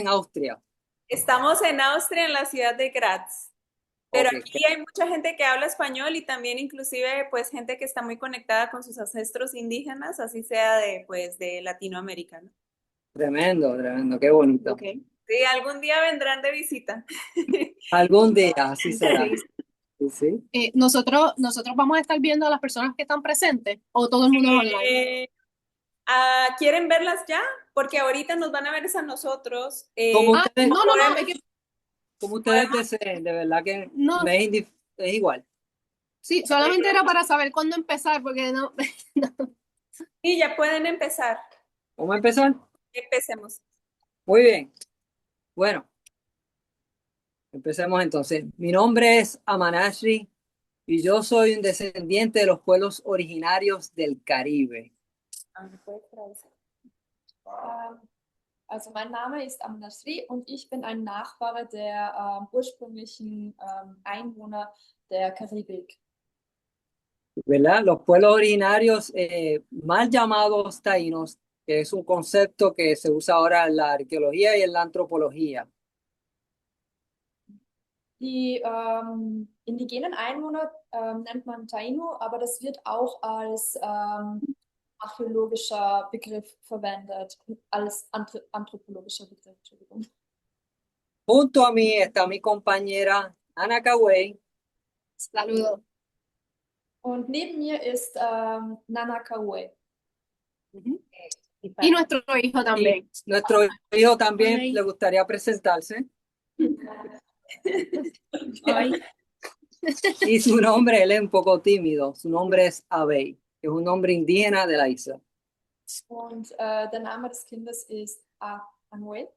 en Austria. Estamos en Austria, en la ciudad de Graz. Pero Ok, aquí hay mucha gente que habla español y también inclusive pues gente que está muy conectada con sus ancestros indígenas, así sea de pues de Latinoamérica, ¿no? tremendo, tremendo, qué bonito. Okay. Sí, algún día vendrán de visita. Algún día así será. Sí. Sí, sí. Nosotros vamos a estar viendo a las personas que están presentes o todo el mundo es online. Eh, ¿Quieren verlas ya? Porque ahorita nos van a ver es a nosotros. Como Ah, ustedes, no, es Podemos, que como ustedes podemos, deseen, de verdad que no, es igual. sí, solamente era para saber cuándo empezar, porque no, no. sí, ya pueden empezar. ¿Vamos a empezar? Empecemos. Muy bien. Bueno, empecemos entonces. Mi nombre es Amanashri y yo soy un descendiente de los pueblos originarios del Caribe. Also mein Name ist Amna Sri und ich bin ein Nachfahre der ursprünglichen Einwohner der Karibik. ¿Verdad? Los pueblos originarios, mal llamados taínos, que es un concepto que se usa ahora en la arqueología y en la antropología. Die indigenen Einwohner nennt man Taino, aber das wird auch als archäologischer Begriff verwendet, als anthropologischer Begriff, Entschuldigung. Junto a mí está mi compañera Ana Cauey. Saludos. Und neben mir ist Nana Kawe. Y nuestro hijo Y también. nuestro hijo también Ay. le gustaría presentarse. Ay. Y su nombre, él es un poco tímido, su nombre es Abey, que es un nombre indígena de la isla. Und der Name des Kindes ist Anuel.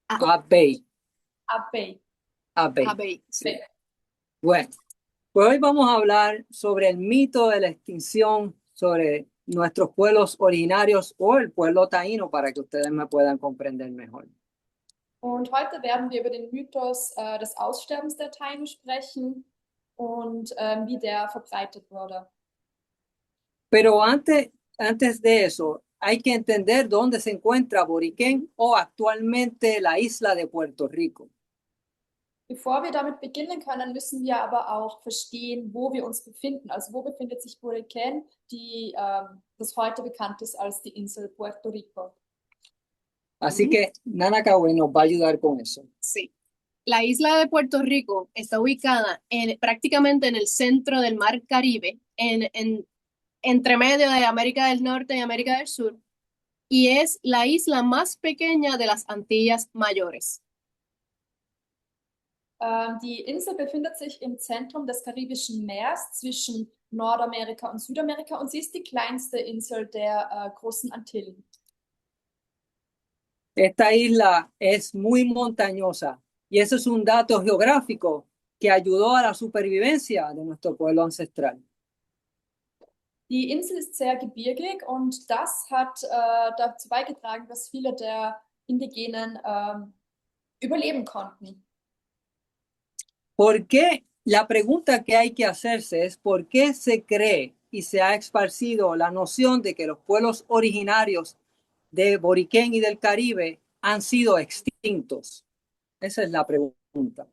Abey, Abey. Abey. Abey. Sí. Bueno, pues hoy vamos a hablar sobre el mito de la extinción, sobre nuestros pueblos originarios o el pueblo taíno para que ustedes me puedan comprender mejor. Und heute werden wir über den Mythos des Aussterbens der Taino sprechen und wie der verbreitet wurde. Pero antes de eso, hay que entender dónde se encuentra Boriquén o actualmente la isla de Puerto Rico. Bevor wir damit beginnen können, müssen wir aber auch verstehen, wo wir uns befinden. Also wo befindet sich Boriquén, das heute bekannt ist als die Insel Puerto Rico. Así que Nana Cauê nos va a ayudar con eso. Sí. La isla de Puerto Rico está ubicada prácticamente en el centro del Mar Caribe, entre medio de América del Norte y América del Sur, y es la isla más pequeña de las Antillas Mayores. Die Insel befindet sich im Zentrum des Karibischen Meers zwischen Nordamerika und Südamerika und sie ist die kleinste Insel der großen Antillen. Esta isla es muy montañosa y eso es un dato geográfico que ayudó a la supervivencia de nuestro pueblo ancestral. Die Insel ist sehr gebirgig und das hat dazu beigetragen, dass viele der Indigenen überleben konnten. ¿Por qué? La pregunta que hay que hacerse es ¿por qué se cree y se ha esparcido la noción de que los pueblos originarios de Boriquén y del Caribe han sido extintos? Esa es la pregunta.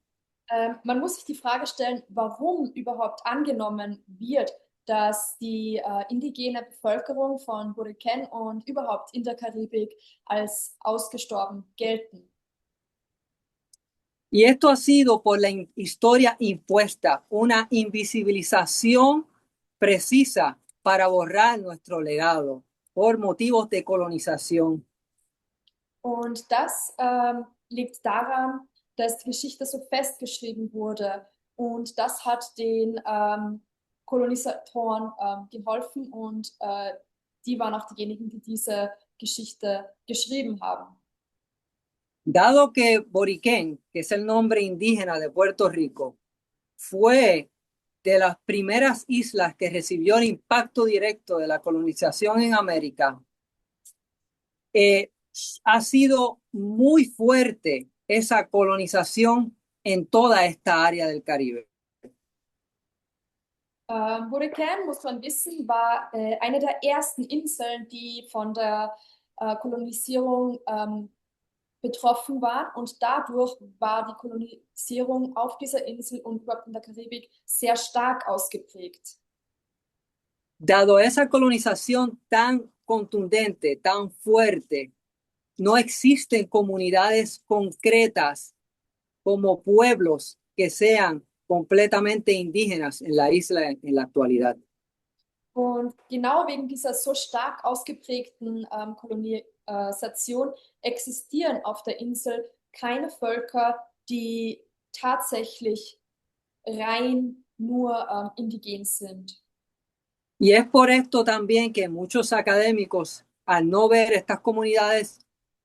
Man muss sich die Frage stellen, warum überhaupt angenommen wird, dass die indigene Bevölkerung von Boriquén und überhaupt in der Karibik als ausgestorben gelten. Y esto ha sido por la historia impuesta, una invisibilización precisa para borrar nuestro legado por motivos de colonización. Und das liegt daran, dass die Geschichte so festgeschrieben wurde. Und das hat den Kolonisatoren geholfen und die waren auch diejenigen, die diese Geschichte geschrieben haben. Dado que Boriquén, que es el nombre indígena de Puerto Rico, fue de las primeras islas que recibió el impacto directo de la colonización en América, ha sido muy fuerte esa colonización en toda esta área del Caribe. Boriquén, muss man wissen, war eine der ersten Inseln, die von der Kolonisierung betroffen waren und dadurch war die Kolonisierung auf dieser Insel und überhaupt in der Karibik sehr stark ausgeprägt. Dado esa colonización tan contundente, tan fuerte, no existen comunidades concretas como pueblos que sean completamente indígenas en la isla en la actualidad. Und genau wegen dieser so stark ausgeprägten Kolonisation existieren auf der Insel keine Völker, die tatsächlich rein nur indigen sind. Y es por esto también que muchos académicos, al no ver estas comunidades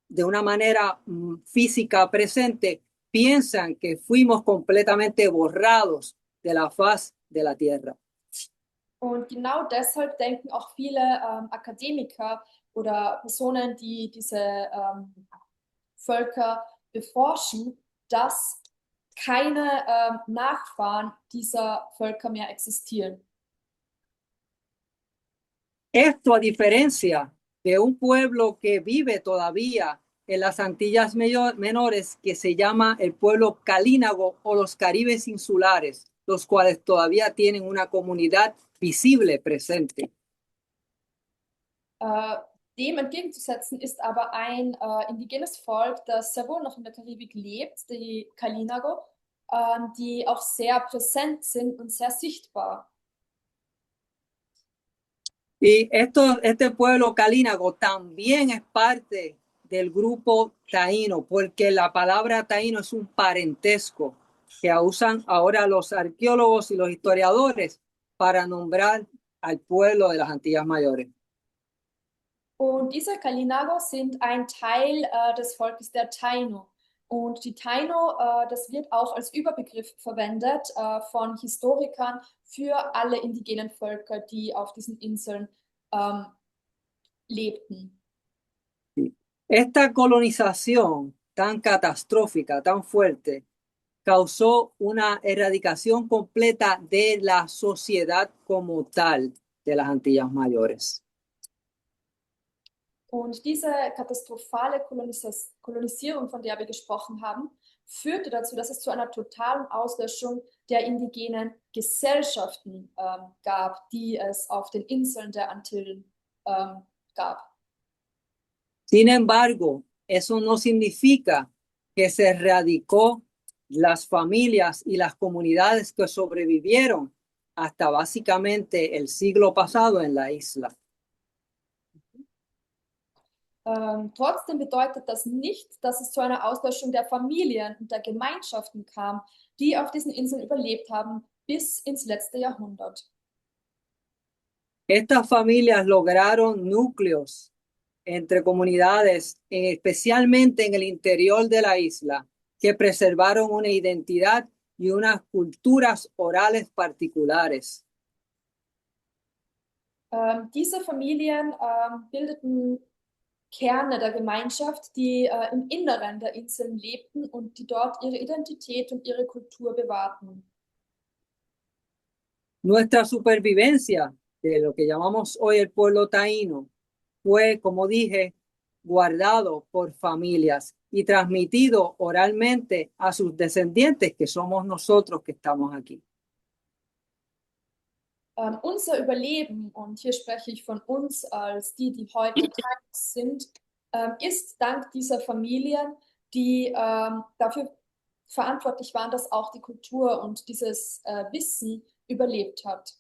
de una manera física presente, piensan que fuimos completamente borrados de la faz de la tierra. Und genau deshalb denken auch viele Akademiker oder Personen, die diese Völker beforschen, dass keine Nachfahren dieser Völker mehr existieren. Esto a diferencia de un pueblo que vive todavía en las Antillas Menores, que se llama el pueblo calínago o los caribes insulares, los cuales todavía tienen una comunidad visible presente. Dem entgegenzusetzen ist aber ein indigenes Volk, das sehr wohl noch in der Karibik lebt, die Kalinago, die auch sehr präsent sind und sehr sichtbar. Y este pueblo calínago también es parte del grupo taíno, porque la palabra taíno es un parentesco que usan ahora los arqueólogos y los historiadores para nombrar al pueblo de las Antillas Mayores. Und diese Kalinago sind ein Teil des Volkes der Taino. Und die Taino, das wird auch als Überbegriff verwendet von Historikern für alle indigenen Völker, die auf diesen Inseln lebten. Esta colonización tan catastrófica, tan fuerte, causó una erradicación completa de la sociedad como tal de las Antillas Mayores. Und diese katastrophale Kolonisierung, von der wir gesprochen haben, führte dazu, dass es zu einer totalen Auslöschung der indigenen Gesellschaften gab, die es auf den Inseln der Antillen gab. Sin embargo, eso no significa que se erradicó las familias y las comunidades que sobrevivieron hasta básicamente el siglo pasado en la isla. Trotzdem bedeutet das nicht, dass es zu einer Auslöschung der Familien und der Gemeinschaften kam, die auf diesen Inseln überlebt haben, bis ins letzte Jahrhundert. Estas familias lograron núcleos entre comunidades, especialmente en el interior de la isla, que preservaron una identidad y unas culturas orales particulares. Diese Familien bildeten Kerne der Gemeinschaft, die im Inneren der Inseln lebten und die dort ihre Identität und ihre Kultur bewahrten. Nuestra supervivencia de lo que llamamos hoy el pueblo taíno fue, como dije, guardado por familias y transmitido oralmente a sus descendientes, que somos nosotros que estamos aquí. Unser Überleben, und hier spreche ich von uns als die heute Taínos sind, ist dank dieser Familien, die dafür verantwortlich waren, dass auch die Kultur und dieses Wissen überlebt hat.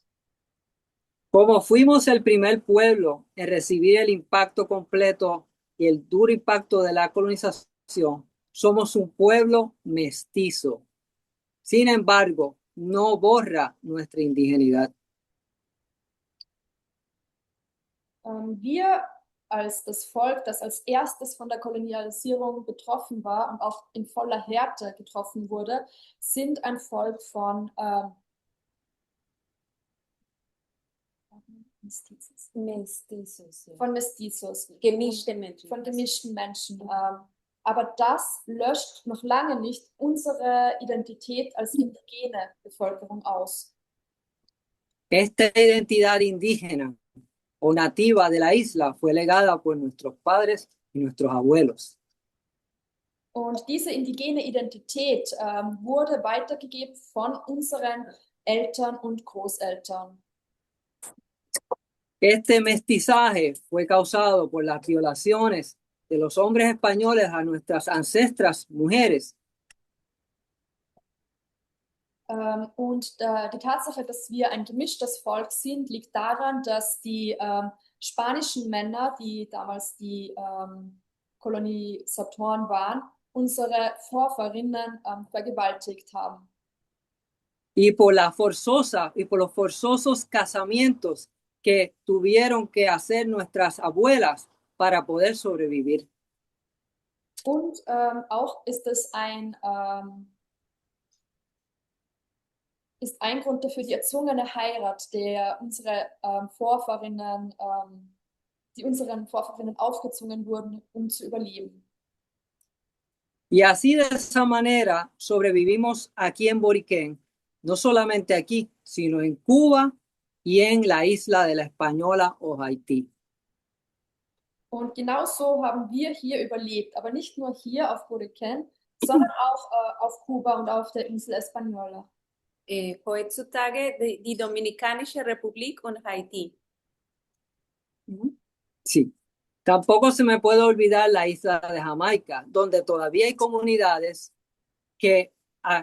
Como fuimos el primer pueblo en recibir el impacto completo y el duro impacto de la colonización, somos un pueblo mestizo. Sin embargo, no borra nuestra indigenidad. Wir als das Volk, das als erstes von der Kolonialisierung betroffen war und auch in voller Härte getroffen wurde, sind ein Volk von Mestizos. von Mestizos, Gemischte Menschen. von gemischten Menschen. Aber das löscht noch lange nicht unsere Identität als indigene Bevölkerung aus. Esta identidad indígena o nativa de la isla fue legada por nuestros padres y nuestros abuelos. Und diese indigene Identität wurde weitergegeben von unseren Eltern und Großeltern. Este mestizaje fue causado por las violaciones de los hombres españoles a nuestras ancestras mujeres. Und die Tatsache, dass wir ein gemischtes Volk sind, liegt daran, dass die spanischen Männer, die damals die Kolonisatoren waren, unsere Vorfahrinnen vergewaltigt haben. Y por los forzosos casamientos que tuvieron que hacer nuestras abuelas para poder sobrevivir. Und auch ist ein Grund dafür die erzwungene Heirat, der die unseren Vorfahrinnen aufgezwungen wurden, um zu überleben. Y así de esa manera sobrevivimos aquí en Boriquén, no solamente aquí, sino en Cuba y en la isla de la Española o Haití. Und genau so haben wir hier überlebt, aber nicht nur hier auf Boriquén, sondern auch auf Kuba und auf der Insel Española. Heutzutage die Dominikanische Republik und Haití. Sí. Tampoco se me puede olvidar la isla de Jamaica, donde todavía hay comunidades que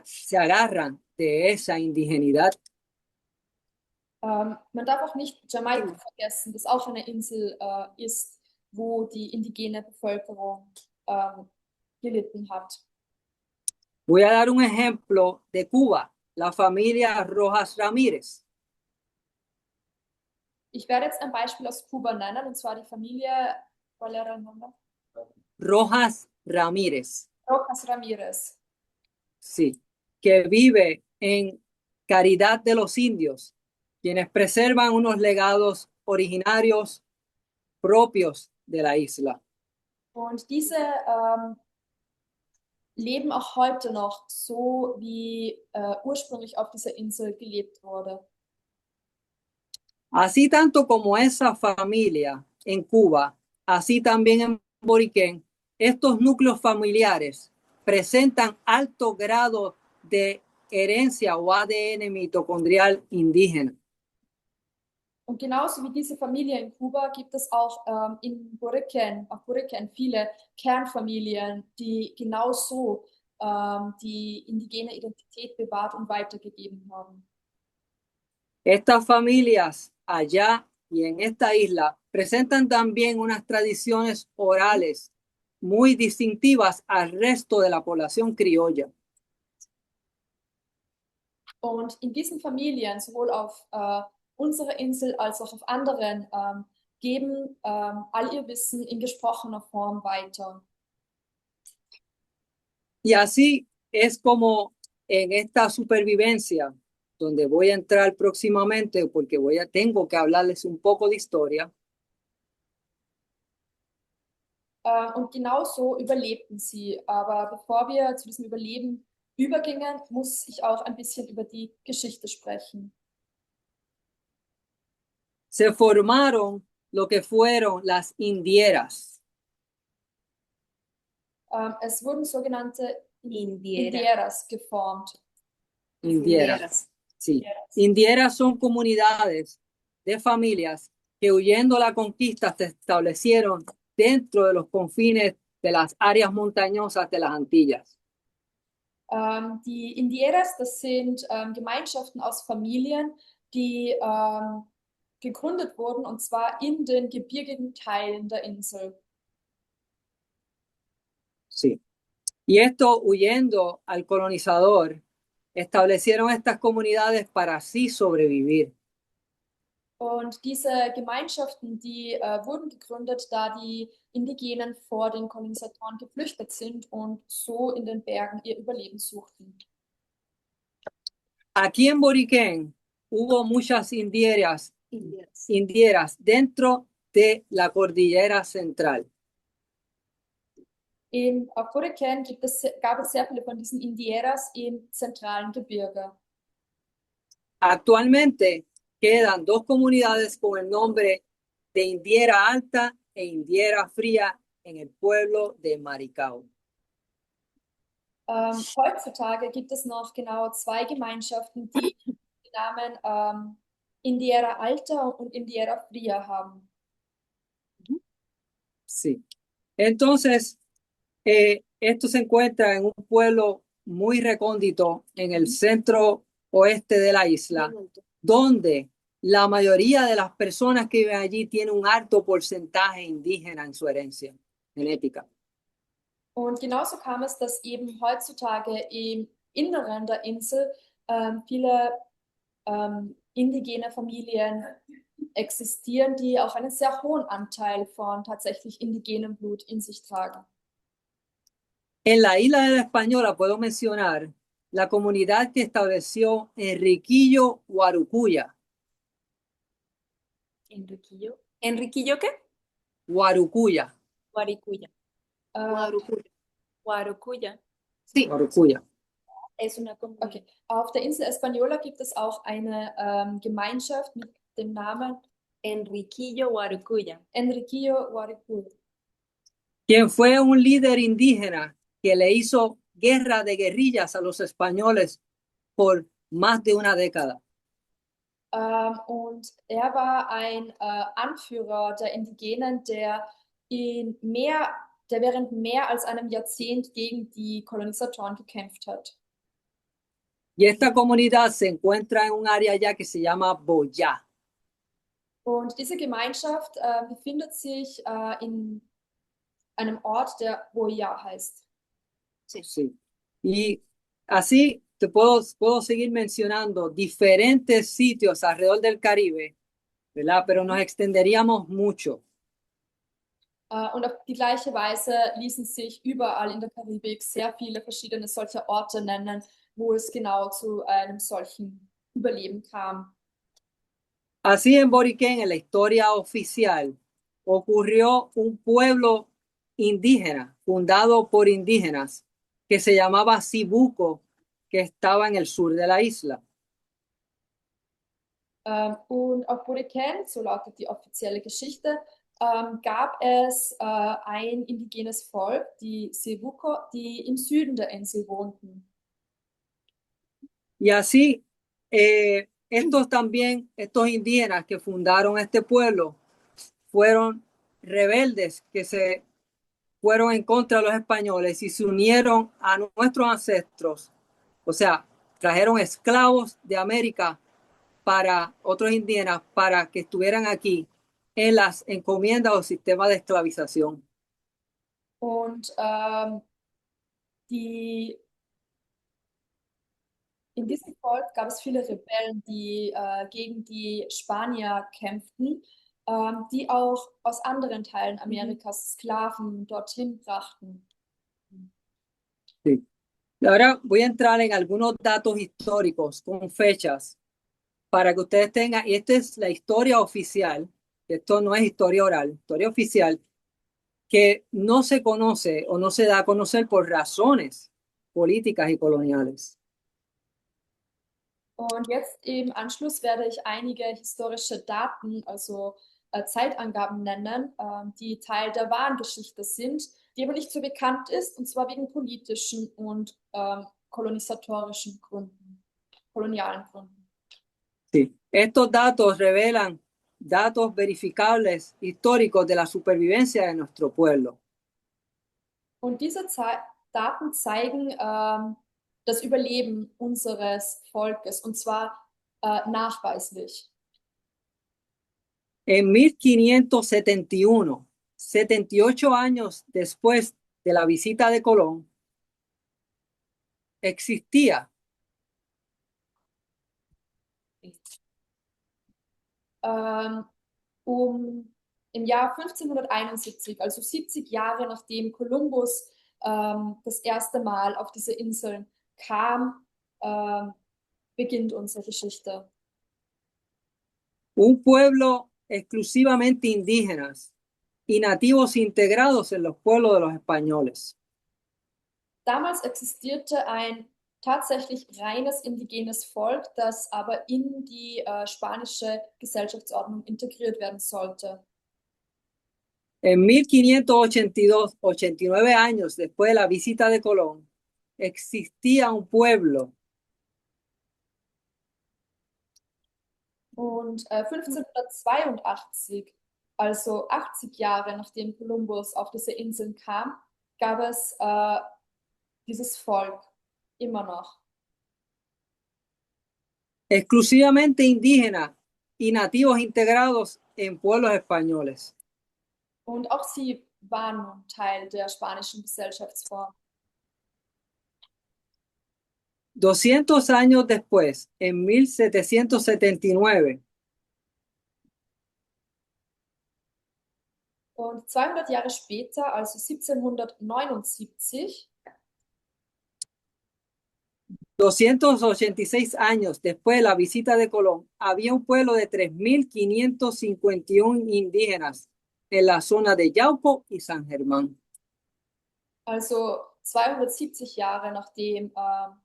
se agarran de esa indigenidad. Man darf auch nicht Jamaika vergessen, das auch eine Insel ist, wo die indigene Bevölkerung gelitten hat. Voy a dar un ejemplo de Cuba, la familia Rojas Ramírez. Ich werde jetzt ein Beispiel aus Kuba nennen, und zwar die Familie Rojas Ramírez. Rojas Ramírez. Sí, que vive en Caridad de los Indios, quienes preservan unos legados originarios propios de la isla. Und diese leben auch heute noch so, wie ursprünglich auf dieser Insel gelebt wurde. Así tanto como esa familia en Cuba, así también en Boriquén, estos núcleos familiares presentan alto grado de herencia o ADN mitocondrial indígena. Und genauso wie diese Familie in Kuba gibt es auch auf Boriquén viele Kernfamilien, die genauso die indigene Identität bewahrt und weitergegeben haben. Estas familias allá y en esta isla presentan también unas tradiciones orales muy distintivas al resto de la población criolla. Und in diesen Familien, sowohl auf unserer Insel als auch auf anderen, geben all ihr Wissen in gesprochener Form weiter. Y así es como en esta supervivencia, donde voy a entrar próximamente porque tengo que hablarles un poco de historia. Und genauso überlebten sie. Aber bevor wir zu diesem Überleben übergingen, muss ich auch ein bisschen über die Geschichte sprechen. Se formaron lo que fueron las indieras. Es wurden sogenannte Indiera. Indieras geformt. Indieras. Sí. Indieras son comunidades de familias que huyendo la conquista se establecieron dentro de los confines de las áreas montañosas de las Antillas. Die Indieras, das sind Gemeinschaften aus Familien, die gegründet wurden, und zwar in den gebirgigen Teilen der Insel. Sí. Y esto huyendo al colonizador, establecieron estas comunidades para así sobrevivir. Und diese Gemeinschaften, die wurden gegründet, da die Indigenen vor den Kolonisatoren geflüchtet sind und so in den Bergen ihr Überleben suchten. Aquí en Boriquén hubo muchas indieras dentro de la cordillera central. Auf Boriquén gab es sehr viele von diesen Indieras im zentralen Gebirge. Actualmente quedan dos comunidades con el nombre de Indiera Alta e Indiera Fría en el pueblo de Maricao. Heutzutage gibt es noch genau zwei Gemeinschaften, die die Namen Indiera Alta und Indiera Fria haben. Sí. Entonces, esto se encuentra en un pueblo muy recóndito en el centro oeste de la isla, donde la mayoría de las personas que viven allí tienen un alto porcentaje indígena en su herencia genética. Und genauso kam es, dass eben heutzutage im Inneren der Insel viele indigene Familien existieren, die auch einen sehr hohen Anteil von tatsächlich indigenem Blut in sich tragen. En la isla de la Española puedo mencionar la comunidad que estableció Enriquillo Guarucuya. Enriquillo. ¿Enriquillo qué? Guarucuya. Guaricuya. Guadalupe. Guarucuya. Sí, Guarucuya. Es una comunidad. Okay. Auf der Insel Española gibt es auch eine Gemeinschaft mit dem Namen Enriquillo Guarucuya. Enriquillo Guaricuya, Quien fue un líder indígena que le hizo guerra de guerrillas a los españoles por más de una década. Und er war ein Anführer der Indigenen, der während mehr als einem Jahrzehnt gegen die Kolonisatoren gekämpft hat. Y esta comunidad se encuentra en un área ya que se llama Boyá. Und diese Gemeinschaft befindet sich in einem Ort, der Boya heißt. Sí. Y así te puedo seguir mencionando diferentes sitios alrededor del Caribe, ¿verdad? Pero nos extenderíamos mucho. Und auf die gleiche Weise ließen sich überall in der Karibik sehr viele verschiedene solcher Orte nennen, wo es genau zu einem solchen Überleben kam. Así en Boriquén, en la historia oficial, ocurrió un pueblo indígena, fundado por indígenas, que se llamaba Cibuco, que estaba en el sur de la isla. Und auf Boriken, so lautet die offizielle Geschichte, gab es ein indigenes Volk, die Sevuko, die im Süden der Insel wohnten. Y así, estos indígenas que fundaron este pueblo fueron rebeldes que se fueron en contra de los españoles y se unieron a nuestros ancestros. O sea, trajeron esclavos de América para otros indígenas para que estuvieran aquí en las encomiendas o sistemas de esclavización. Und in diesem Volk gab es viele Rebellen, die gegen die Spanier kämpften, die auch aus anderen Teilen Amerikas Sklaven dorthin brachten. Sí. Ahora voy a entrar en algunos datos históricos con fechas para que ustedes tengan, y esta es la historia oficial, esto no es historia oral, historia oficial, que no se conoce o no se da a conocer por razones políticas y coloniales. Und jetzt im Anschluss werde ich einige historische Daten, also Zeitangaben nennen, die Teil der wahren Geschichte sind, die aber nicht so bekannt ist, und zwar wegen politischen und kolonisatorischen Gründen, kolonialen Gründen. Sí. Estos datos revelan datos verificables históricos de la supervivencia de nuestro pueblo. Und diese Daten zeigen das Überleben unseres Volkes, und zwar nachweislich. En 1571, 78 años después de la visita de Colón, existía im Jahr 1571, also 70 Jahre nachdem Kolumbus das erste Mal auf diese Inseln kam, beginnt unsere Geschichte. un pueblo exclusivamente indígenas y nativos integrados en los pueblos de los españoles. Damals existierte ein tatsächlich reines indigenes Volk, das aber in die spanische Gesellschaftsordnung integriert werden sollte. En 1582, 89 años después de la visita de Colón, existía un pueblo Und 1582, also 80 Jahre nachdem Kolumbus auf diese Inseln kam, gab es dieses Volk immer noch. exclusivamente indígenas y nativos integrados en pueblos españoles. Und auch sie waren nun Teil der spanischen Gesellschaftsform. 200 años después, en 1779, Und 200 Jahre später, also 1779, 286 años después de la visita de Colón, había un pueblo de 3.551 indígenas en la zona de Yauco y San Germán. also 270 Jahre nachdem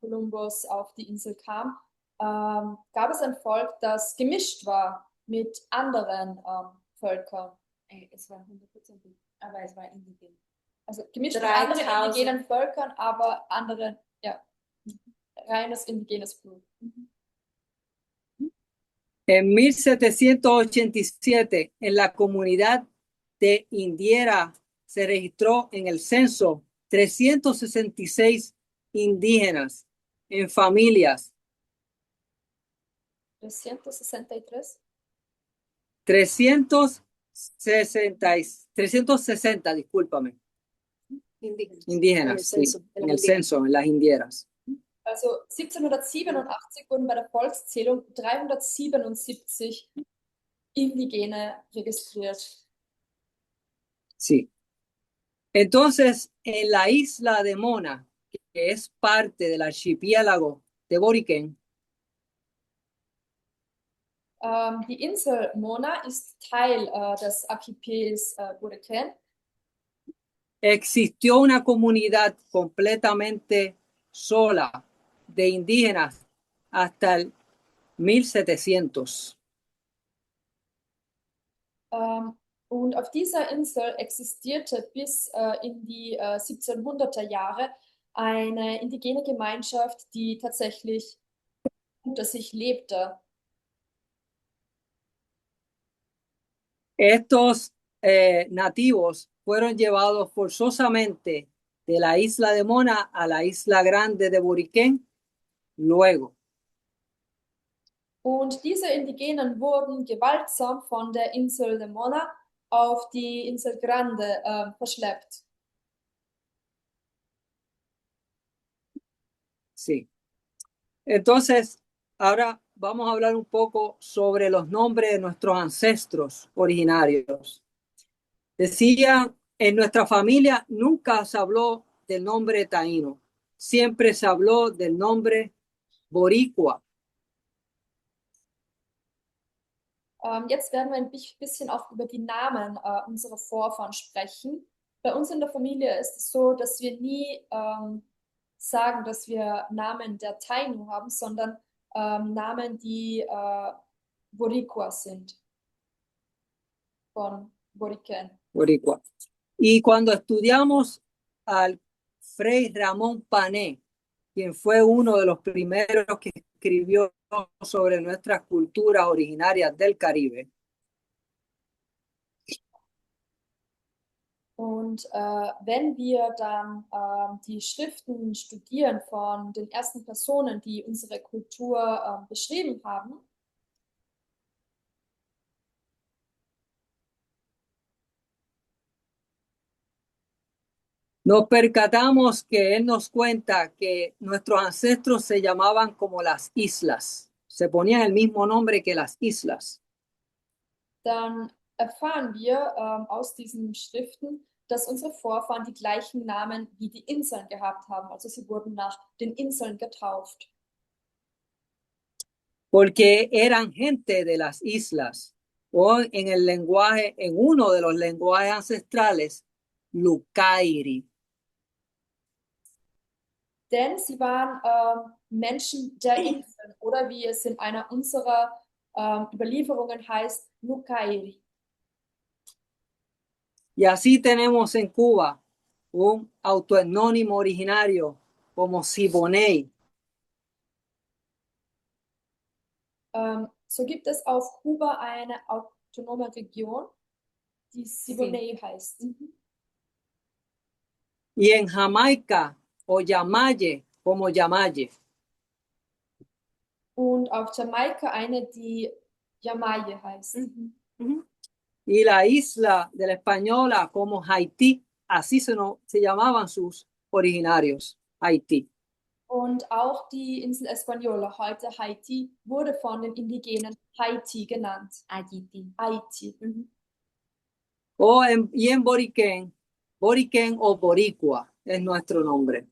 Kolumbus auf die Insel kam, gab es ein Volk, das gemischt war mit anderen Völkern. Es war 100%, aber es war indigen. Also gemischt mit anderen 3000. indigenen Völkern, aber andere, ja, reines indigenes Blut. En 1787, en la comunidad de Indiera se registró en el censo 366 indígenas en familias. 363. 360, discúlpame, indígenas, sí, en el censo, en las indieras. Also 1787 wurden bei der Volkszählung 377 Indigene registriert. Sí. Entonces, en la isla de Mona, que es parte del archipiélago de Boriquén, Die Insel Mona ist Teil des Archipels Buriken. existió una comunidad completamente sola de indígenas hasta el 1700. Und auf dieser Insel existierte bis in die 1700er Jahre eine indigene Gemeinschaft, die tatsächlich unter sich lebte. Estos nativos fueron llevados forzosamente de la isla de Mona a la isla grande de Boriquén luego. Und diese Indigenen wurden gewaltsam von der Insel de Mona auf die Insel Grande verschleppt. Sí. Entonces, ahora vamos a hablar un poco sobre los nombres de nuestros ancestros originarios. Decía, en nuestra familia nunca se habló del nombre taíno, siempre se habló del nombre boricua. Jetzt werden wir ein bisschen auch über die Namen unserer Vorfahren sprechen. Bei uns in der Familie ist es so, dass wir nie sagen, dass wir Namen der Taino haben, sondern Namen, die Boricua sind, von Boriken. Boricua. Y cuando estudiamos al Fray Ramón Pané, quien fue uno de los primeros que escribió sobre nuestras culturas originarias del Caribe. Und wenn wir dann die Schriften studieren von den ersten Personen, die unsere Kultur beschrieben haben, nos percatamos que él nos cuenta que nuestros ancestros se llamaban como las islas, se ponían el mismo nombre que las islas. dann erfahren wir aus diesen Schriften, dass unsere Vorfahren die gleichen Namen wie die Inseln gehabt haben. Also sie wurden nach den Inseln getauft. Porque eran gente de las islas, o en el lenguaje, en uno de los lenguajes ancestrales, Lucairi. Denn sie waren Menschen der Inseln oder wie es in einer unserer Überlieferungen heißt, Lucairi. Y así tenemos en Cuba un autoetnónimo originario como Siboney. So gibt es auf Kuba eine autonome Region, die Siboney heißt. Y en Jamaica o Yamaye como Yamaye. Und auf Jamaika eine, die Yamaye heißt. Y la isla de la Española como Haití, así se llamaban sus originarios, Haití. Und auch die Insel Española, heute Haiti, wurde von den Indigenen Haiti genannt. Haití. Haiti. Y en Boriquén, Boriquén o Boricua es nuestro nombre.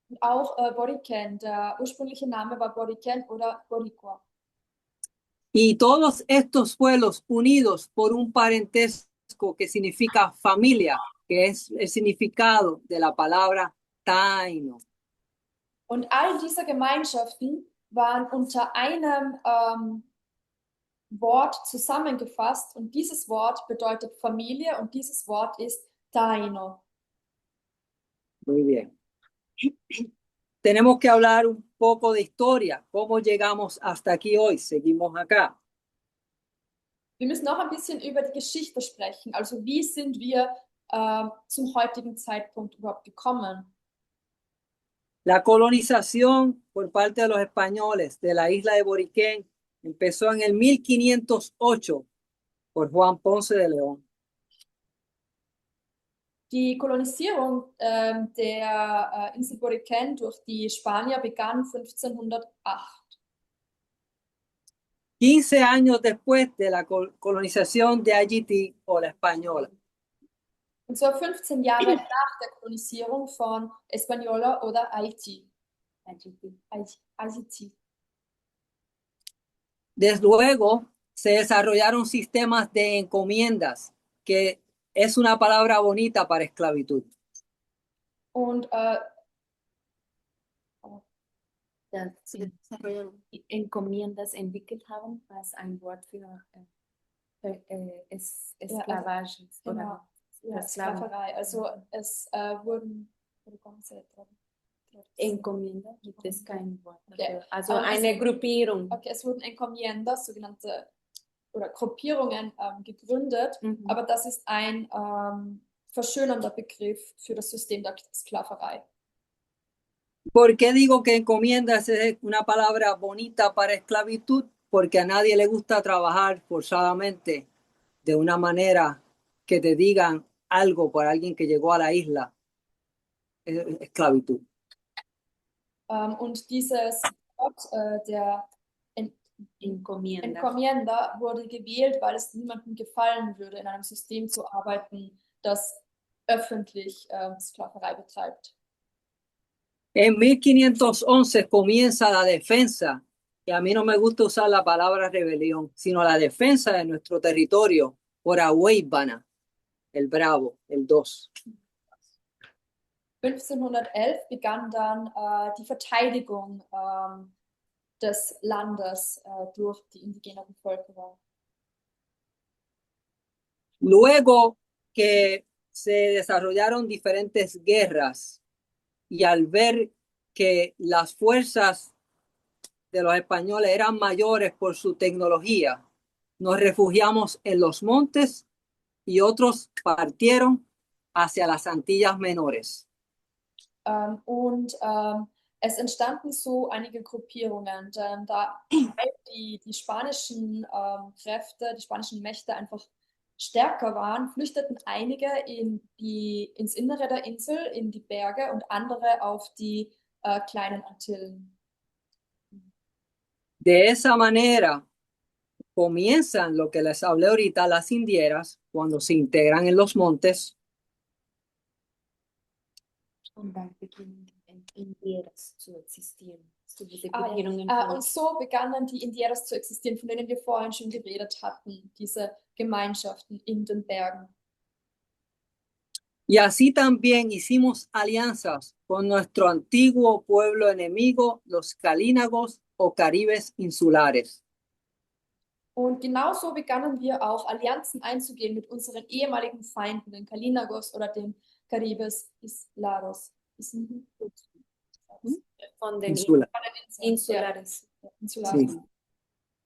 Und auch Boriken, der ursprüngliche Name war Boriken oder Boricua. Y todos estos pueblos unidos por un parentesco que significa familia, que es el significado de la palabra taino. Und all diese Gemeinschaften waren unter einem Wort zusammengefasst und dieses Wort bedeutet Familie und dieses Wort ist Taino. Muy bien. Tenemos que hablar un poco de historia, cómo llegamos hasta aquí hoy, seguimos acá. Wir müssen noch ein bisschen über die Geschichte sprechen. Also wie sind wir zum heutigen Zeitpunkt überhaupt gekommen? La colonización por parte de los españoles de la isla de Boriquén empezó en el 1508 por Juan Ponce de León. Die Kolonisierung der Insel Boriken durch die Spanier begann 1508. 15 años después de la colonización de Haití o la española. Und zwar 15 Jahre nach der Kolonisierung von Española oder Haiti. Haiti. Desde luego se desarrollaron sistemas de encomiendas, que es una palabra bonita para esclavitud. Und Encomiendas entwickelt haben, was ein Wort für Esclavage genau, ja, Sklaverei. Also es wurden Encomienda gibt es kein Wort dafür. Okay. Also Aber eine Gruppierung. Okay, es wurden Encomiendas, sogenannte oder Gruppierungen gegründet, aber das ist ein verschönernder Begriff für das System der Sklaverei. ¿Por qué digo que encomiendas es una palabra bonita para esclavitud? Porque a nadie le gusta trabajar forzadamente de una manera que te digan algo por alguien que llegó a la isla. Es esclavitud. Und dieses Wort der Encomienda wurde gewählt, weil es niemandem gefallen würde, in einem System zu arbeiten, das öffentlich Sklaverei betreibt. En 1511 comienza la defensa, y a mí no me gusta usar la palabra rebelión, sino la defensa de nuestro territorio por Agüeybana, el Bravo, el 2. 1511 begann dann die Verteidigung des Landes durch die indigene Bevölkerung. Luego que se desarrollaron diferentes guerras y al ver que las fuerzas de los españoles eran mayores por su tecnología, nos refugiamos en los montes y otros partieron hacia las Antillas Menores. Es entstanden so einige Gruppierungen, denn da die spanischen Kräfte, die spanischen Mächte einfach stärker waren, flüchteten einige ins Innere der Insel, in die Berge und andere auf die kleinen Antillen. De esa manera comienzan lo que les hablé ahorita, las indieras, cuando se integran en los montes. Und dann beginnen Indieras zu existieren. Und so begannen die Indieras zu existieren, von denen wir vorhin schon geredet hatten, diese Gemeinschaften in den Bergen. Y así también hicimos alianzas con nuestro antiguo pueblo enemigo, los calínagos o caribes insulares. Und genauso begannen wir auch Allianzen einzugehen mit unseren ehemaligen Feinden, den Kalinagos oder den Caribes Isolados. Von den Insula. insulares. Insulares. Sí.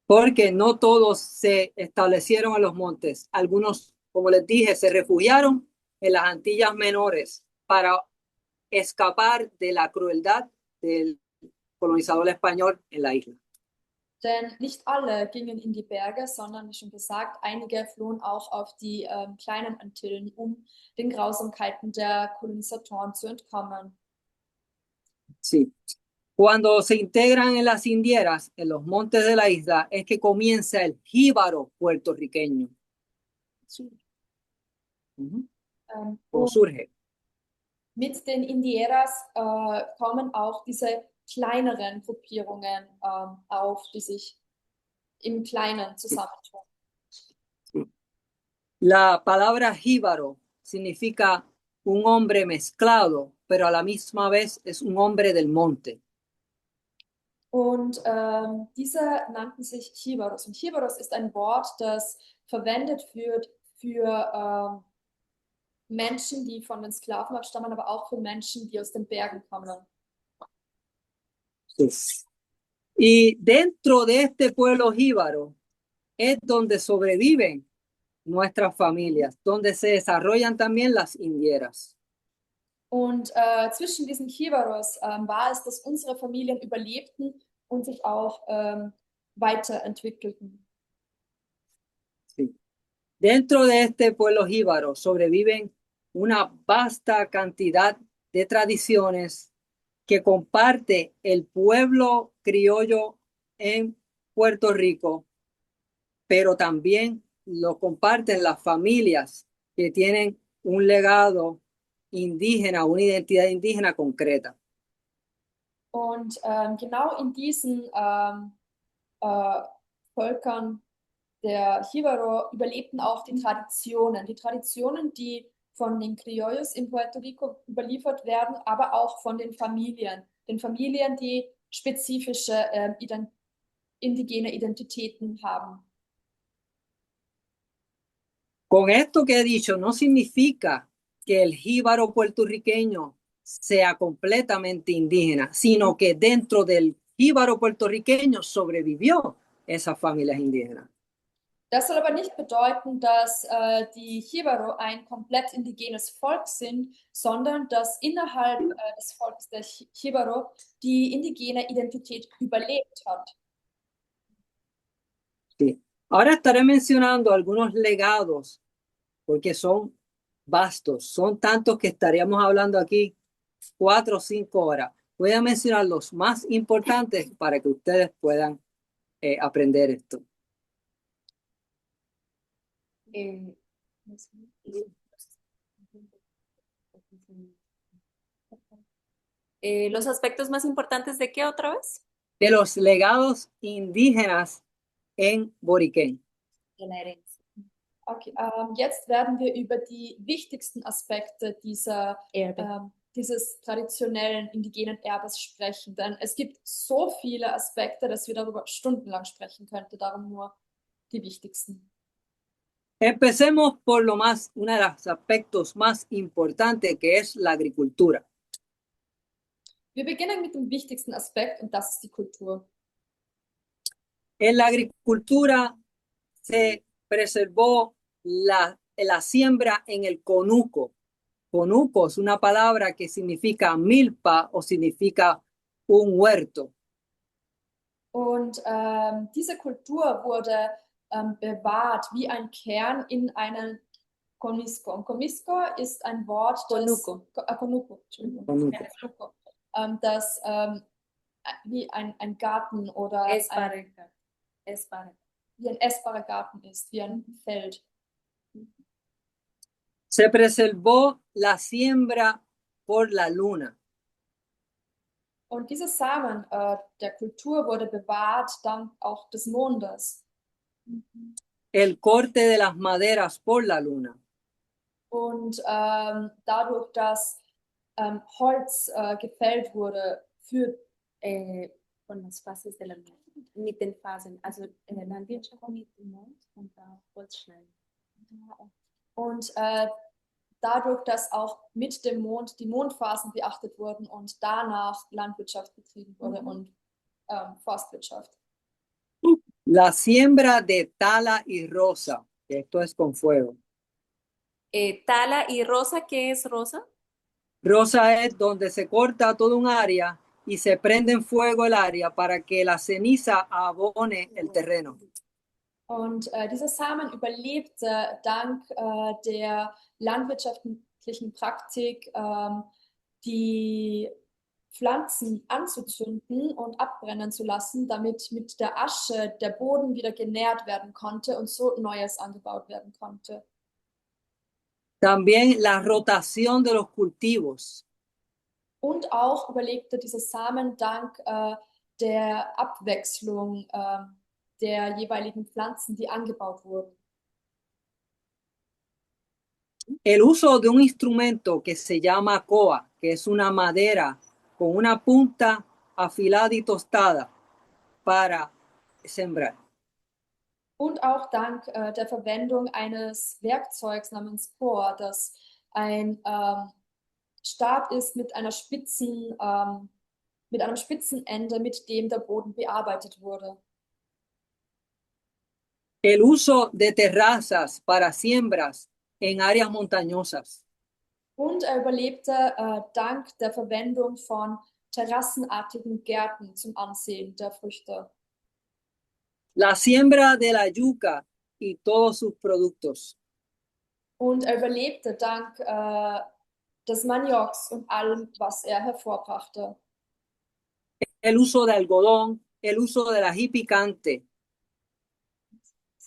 Porque no todos se establecieron en los montes. Algunos, como les dije, se refugiaron en las Antillas Menores para escapar de la crueldad del colonizador español en la isla. Denn nicht alle gingen in die Berge, sondern wie schon gesagt, einige flohen auch auf die kleinen Antillen, um den Grausamkeiten der Kolonisatoren zu entkommen. Sí. Cuando se integran en las indieras, en los montes de la isla, es que comienza el jíbaro puertorriqueño. Ujú. O Und surge. mit den Indieras kommen auch diese kleineren Gruppierungen auf, die sich im Kleinen zusammentun. La palabra jíbaro significa un hombre mezclado, pero a la misma vez es un hombre del monte. Und diese nannten sich Chibaros. Und Chibaros ist ein Wort, das verwendet wird für Menschen, die von den Sklaven abstammen, aber auch für Menschen, die aus den Bergen kommen. Sí. Y dentro de este pueblo jíbaro es donde sobreviven nuestras familias, donde se desarrollan también las indieras. Und zwischen diesen Chibaros war es, dass unsere Familien überlebten und sich auch weiterentwickelten. Sí. Dentro de este pueblo jíbaro sobreviven una vasta cantidad de tradiciones que comparte el pueblo criollo en Puerto Rico, pero también lo comparten las familias que tienen un legado indígena, una identidad indígena concreta. Und genau in diesen Völkern der Jibaro überlebten auch die Traditionen, die von den Criollos in Puerto Rico überliefert werden, aber auch von den Familien, die spezifische indigene Identitäten haben. Con esto que he dicho, no significa que el jíbaro puertorriqueño sea completamente indígena, sino que dentro del jíbaro puertorriqueño sobrevivió esas familias indígenas. Das soll aber nicht bedeuten, dass die Jibaro ein komplett indigenes Volk sind, sondern dass innerhalb des Volkes der Jibaro die indigene Identität überlebt hat. Sí. Ahora estaré mencionando algunos legados, porque son vastos, son tantos que estaríamos hablando aquí 4 o 5 horas. Voy a mencionar los más importantes para que ustedes puedan aprender esto. ¿Los aspectos más importantes de qué otra vez? De los legados indígenas en Boriquén. De la herencia. Okay, jetzt werden wir über die wichtigsten Aspekte dieses traditionellen indigenen Erbes sprechen, denn es gibt so viele Aspekte, dass wir darüber stundenlang sprechen könnten, darum nur die wichtigsten. Empecemos por uno de los aspectos más importantes, que es la agricultura. Wir beginnen mit dem wichtigsten Aspekt und das ist die Kultur. En la agricultura se preservó la siembra en el conuco. Conuco es una palabra que significa milpa o significa un huerto. Und diese Kultur wurde bewahrt wie ein Kern in einen Conisco. Und Conisco ist ein Wort, das wie ein Garten oder wie ein essbarer Garten ist, wie ein Feld. Se preservó la siembra por la luna. Und diese Samen der Kultur wurde bewahrt dank auch des Mondes. El corte de las maderas por la luna. Und dadurch, dass Holz gefällt wurde für Con las fases de la luna, mit den Phasen, also Landwirtschaft mit dem Mond und Holzschneiden. Und dadurch, dass auch mit dem Mond die Mondphasen beachtet wurden und danach Landwirtschaft betrieben wurde und Forstwirtschaft. La siembra de tala y rosa, que esto es con fuego. Tala y rosa, ¿qué es rosa? Rosa es donde se corta todo un área y se prende en fuego el área para que la ceniza abone el terreno. Und dieser Samen überlebte dank der landwirtschaftlichen Praktik, die Pflanzen anzuzünden und abbrennen zu lassen, damit mit der Asche der Boden wieder genährt werden konnte und so Neues angebaut werden konnte. También la rotación de los cultivos. Und auch überlebte dieser Samen dank der Abwechslung der jeweiligen Pflanzen, die angebaut wurden. El uso de un instrumento que se llama coa, que es una madera con una punta afilada y tostada para sembrar. Und auch dank der Verwendung eines Werkzeugs namens Chor, das ein Stab ist mit einer mit einem spitzen Ende, mit dem der Boden bearbeitet wurde. El uso de terrazas para siembras en áreas montañosas. Und er überlebte dank der Verwendung von terrassenartigen Gärten zum Ansehen der Früchte. La siembra de la yuca y todos sus productos. Und er überlebte dank des Manioks und allem, was er hervorbrachte. El uso de algodón, el uso del ají picante.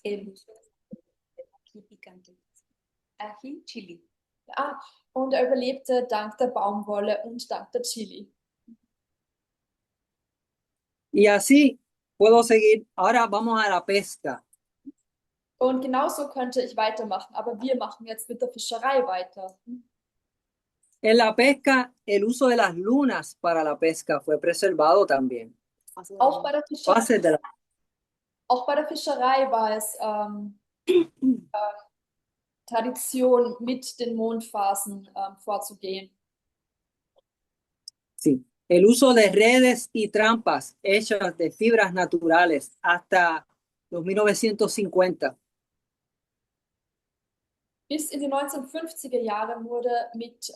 Ají picante. Ají, chili. Ja, und er überlebte dank der Baumwolle und dank der Chili. Y así puedo seguir. Ahora vamos a la pesca. Und genauso könnte ich weitermachen, aber wir machen jetzt mit der Fischerei weiter. En la pesca, el uso de las lunas para la pesca fue preservado también. Auch bei der Fischerei, Fases de la- auch bei der Fischerei war es Tradition, mit den Mondphasen vorzugehen. Sí. El uso de redes y trampas hechas de fibras naturales hasta los 1950. Bis in die 1950er Jahre wurde mit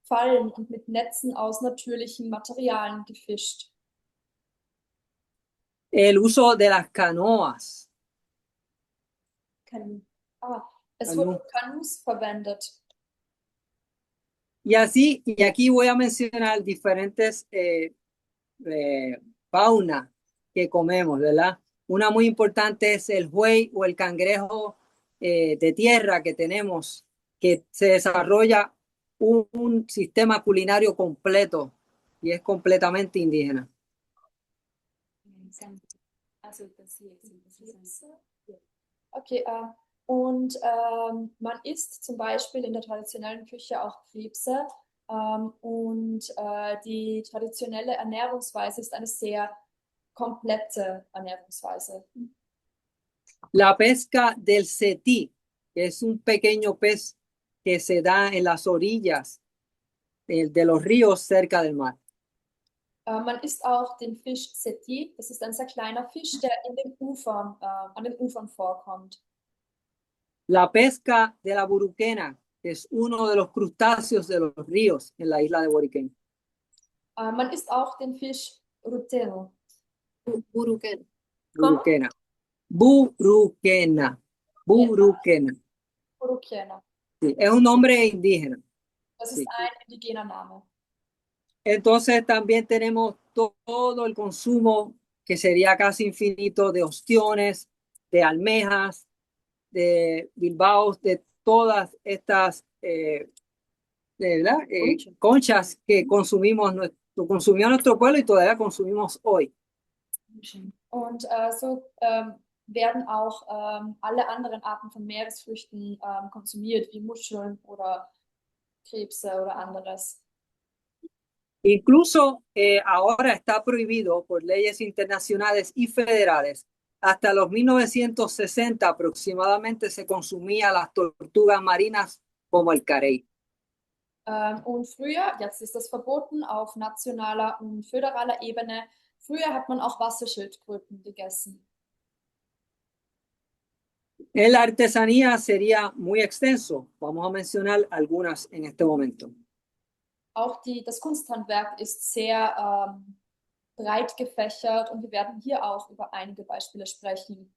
Fallen und mit Netzen aus natürlichen Materialien gefischt. El uso de las canoas. Es wurden Kanus verwendet. Y así, y aquí voy a mencionar diferentes fauna que comemos, ¿verdad? Una muy importante es el buey o el cangrejo de tierra que tenemos, que se desarrolla un sistema culinario completo y es completamente indígena. Okay, und man isst zum Beispiel in der traditionellen Küche auch Krebse und die traditionelle Ernährungsweise ist eine sehr komplette Ernährungsweise. La pesca del setí, que es un pequeño pez que se da en las orillas de los ríos cerca del mar. Man isst auch den Fisch Seti, das ist ein sehr kleiner Fisch, der in den Ufern, an den Ufern vorkommt. La pesca de la buruquena, que es uno de los crustáceos de los ríos en la isla de Boriquén. Man isst auch den Fisch Ruteno. Buruquén. Buruquena. Buruquena. Buruquena. Urukiena. Sí, es un nombre indígena. Das ist Sí. ein indigener Name. Entonces también tenemos todo el consumo que sería casi infinito de ostiones, de almejas, de bilbaos, de todas estas ¿verdad? Conchas que consumió nuestro pueblo y todavía consumimos hoy. Und so werden auch alle anderen Arten von Meeresfrüchten konsumiert, wie Muscheln oder Krebse oder anderes. Incluso ahora está prohibido por leyes internacionales y federales. Hasta los 1960 aproximadamente se consumía las tortugas marinas como el carey. Und früher, jetzt ist das verboten auf nationaler und föderaler Ebene, früher hat man auch Wasserschildkröten gegessen. En la artesanía sería muy extenso. Vamos a mencionar algunas en este momento. Auch das Kunsthandwerk ist sehr breit gefächert und wir werden hier auch über einige Beispiele sprechen.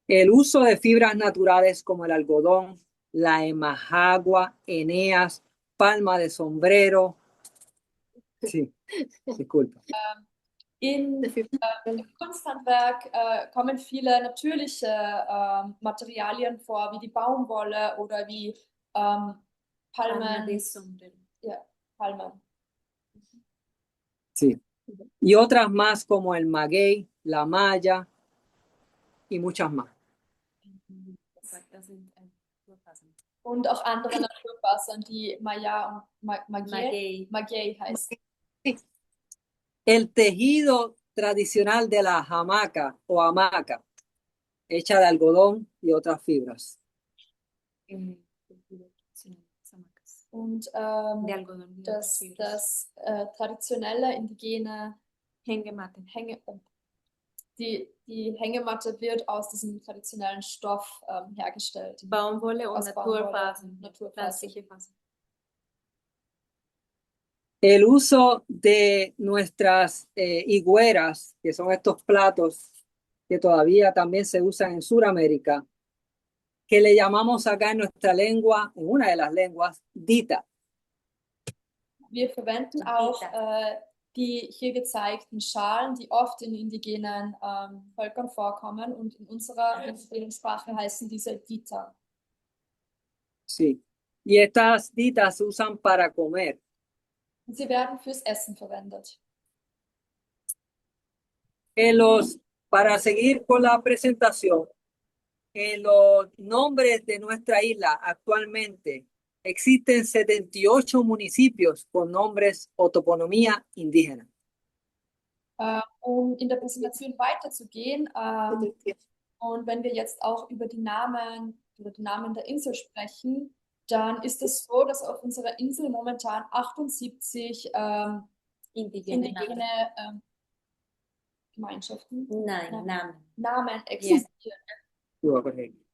El uso de fibras naturales como el algodón, la emajagua, eneas, palma de sombrero. Sí, disculpa. Im Kunsthandwerk kommen viele natürliche Materialien vor, wie die Baumwolle oder wie Palmen. Ja, Palmen. Sí. Y otras más como el maguey, la malla y muchas más. Und auch andere Naturfasern, die Maya und Maguey heißen. El tejido tradicional de la hamaca o hamaca, hecha de algodón y otras fibras. Und De algodón. das traditionelle indigene Hängematte. Die Hängematte wird aus diesem traditionellen Stoff hergestellt. Baumwolle und Aus Baumwolle, Naturfasern. Naturfasern. Pflanzliche Fasern. El uso de nuestras higueras, que son estos platos que todavía también se usan en Sudamérica, que le llamamos acá en nuestra lengua, en una de las lenguas, dita. Wir verwenden auch die hier gezeigten Schalen, die oft in indigenen Völkern vorkommen und in unserer indigenen Sprache heißen diese Dita. Sí. Y estas ditas se usan para comer. Und sie werden fürs Essen verwendet. Para seguir con la presentación, en los nombres de nuestra isla actualmente existen 78 municipios con nombres o toponomía indígena. Um in der Präsentation weiterzugehen, und wenn wir jetzt auch über die Namen der Insel sprechen, dann ist es so, dass auf unserer Insel momentan 78 indigene Gemeinschaften, Namen existieren.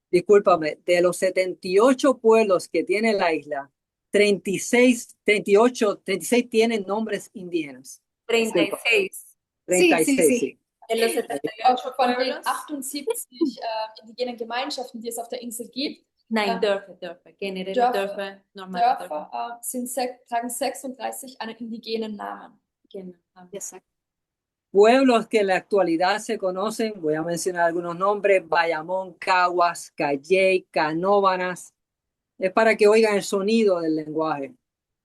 Discúlpame, de los 78 pueblos que tiene la isla, 36 tienen nombres indígenas. 36. 36, sí. En los 78 Von den pueblos. 78 indigenen Gemeinschaften, die es auf der Insel gibt, Nein, Dörfer. Generelle Dörfer, normale Dörfer. Dörfer tragen 36 einen indigenen Namen. Genau. Pueblos que en la actualidad se conocen, voy a mencionar algunos nombres: Bayamón, Caguas, Calley, Canóvanas. Es para que oigan el sonido del lenguaje.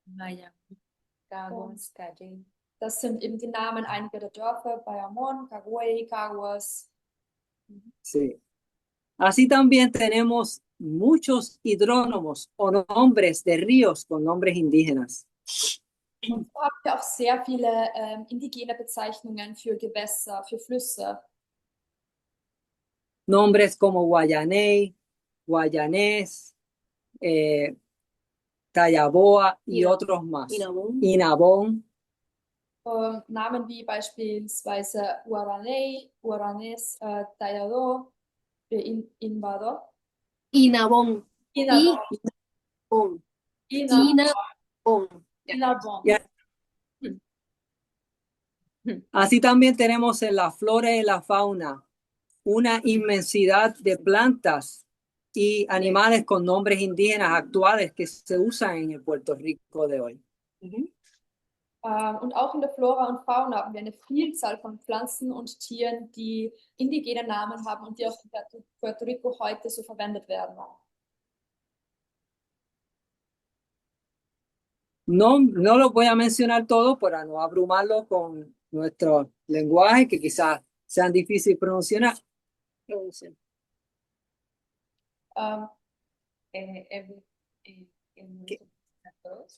Bayamón, Caguas, Calley. Das sind eben die Namen einiger der Dörfer: Bayamón, Caguey, Caguas. Sí. Así también tenemos muchos hidrónomos o nombres de ríos con nombres indígenas. Und so haben wir auch sehr viele indigene Bezeichnungen für Gewässer, für Flüsse. Nombres como Guayaney, Guayanés, Tallaboa y otros más. Inabón. Namen wie beispielsweise Guaranés, Tallado, Inbado. Inabón. Inabón. Inabón. Inabón. Yeah. Así también tenemos en la flora y la fauna una inmensidad de plantas y animales con nombres indígenas actuales que se usan en el Puerto Rico de hoy. Und auch in der Flora und Fauna haben wir eine Vielzahl von Pflanzen und Tieren, die indigene Namen haben und die auch in Puerto Rico heute so verwendet werden. No lo voy a mencionar todo para no abrumarlo con nuestro lenguaje, que quizás sean difíciles de pronunciar.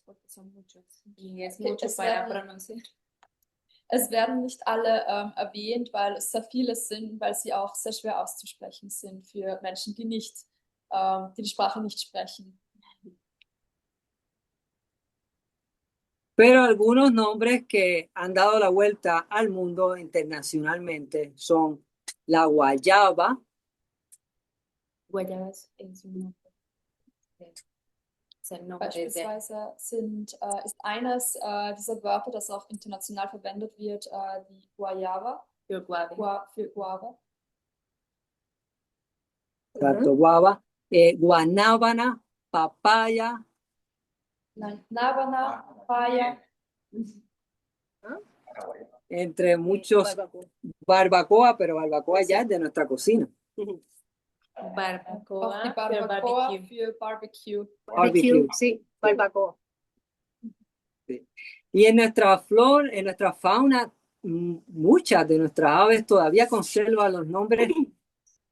Porque son muchos y es mucho para pronunciar. Es werden nicht alle erwähnt, weil es sehr viele sind, weil sie auch sehr schwer auszusprechen sind für Menschen, die die Sprache nicht sprechen. Pero algunos nombres que han dado la vuelta al mundo internacionalmente son la guayaba, Guayaba es un es el nombre de. Beispielsweise ist eines dieser Wörter, das auch international verwendet wird, die Guayaba Für Guave. für Guava. tanto guava, guanábana, papaya, Nabana, Papaya, entre muchos, barbacoa, pero barbacoa ya es de nuestra cocina. Barbacoa. auch die Für Barbacoa barbecue. für Barbecue. Barbecue. Sí, barbacoa. Y en nuestra flor, en nuestra fauna, muchas de nuestras aves todavía conservan los nombres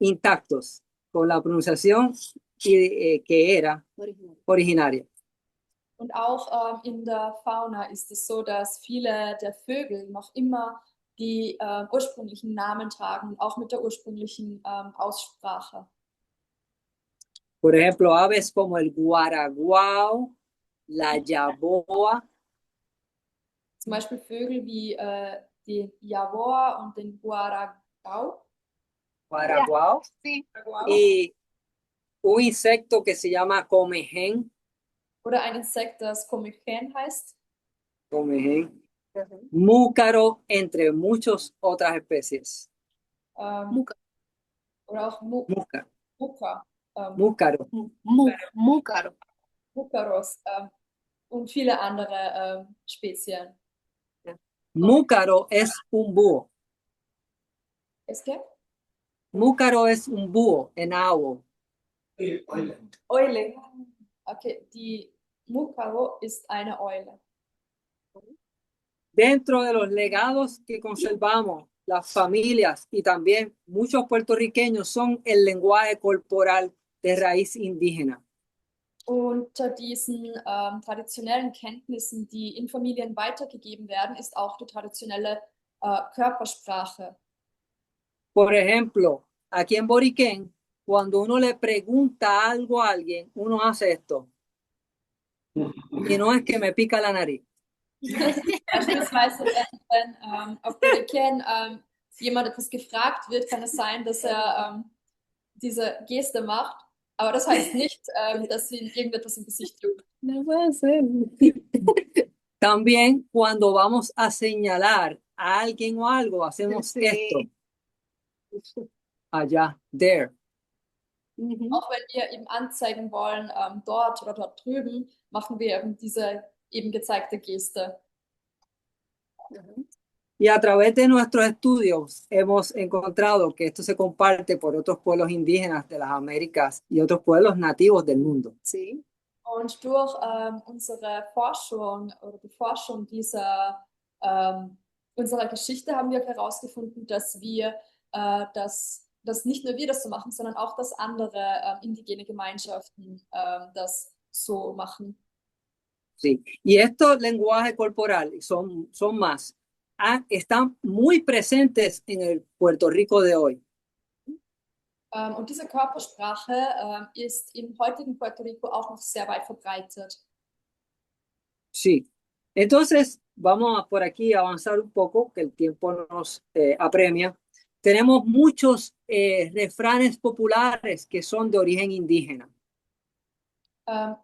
intactos, con la pronunciación que era originaria. Und auch in der Fauna ist es so, dass viele der Vögel noch immer die ursprünglichen Namen tragen, auch mit der ursprünglichen Aussprache. Por ejemplo, aves como el guaraguao, la yaboa, Zum Beispiel Vögel wie den Jaguar und den Guaragao. guaraguao, Sí. y un insecto que se llama comején, Oder ein Insekt, das Comején heißt. comején, múcaro, entre muchas otras especies. Muca- Oder auch Múcaro, Muka, múcaro. Múcaro. Mukaros und viele andere Spezien. Múcaro es un búho. Es que? Múcaro es un búho en agua. Eule. Okay, die Mukaro ist eine Eule. Dentro de los legados que conservamos, las familias y también muchos puertorriqueños son el lenguaje corporal de raíz indígena. Unter diesen traditionellen Kenntnissen, die in Familien weitergegeben werden, ist auch die traditionelle Körpersprache. Por ejemplo, aquí en Boriquén, cuando uno le pregunta algo a alguien, uno hace esto. Y no es que me pica la nariz. Beispielsweise, wenn auf Boriken jemand etwas gefragt wird, kann es sein, dass er diese Geste macht. Aber das heißt nicht, dass ihn irgendetwas im Gesicht juckt. No puede ser. También cuando vamos a señalar a alguien o algo, hacemos Sí. esto. Allá, there. Auch wenn wir eben anzeigen wollen, dort oder dort drüben, machen wir eben diese eben gezeigte Geste. Y a través de nuestros estudios hemos encontrado que esto se comparte por otros pueblos indígenas de las Américas y otros pueblos nativos del mundo. Sí. Und durch unsere Forschung oder die Forschung unserer Geschichte haben wir herausgefunden, dass dass nicht nur wir das so machen, sondern auch, dass andere indigene Gemeinschaften das so machen. Sí. Y estos lenguajes corporales son más, están muy presentes en el Puerto Rico de hoy. Und diese Körpersprache ist im heutigen Puerto Rico auch noch sehr weit verbreitet. Sí. Entonces, vamos por aquí a avanzar un poco, que el tiempo nos apremia. Tenemos muchos refranes populares que son de origen indígena.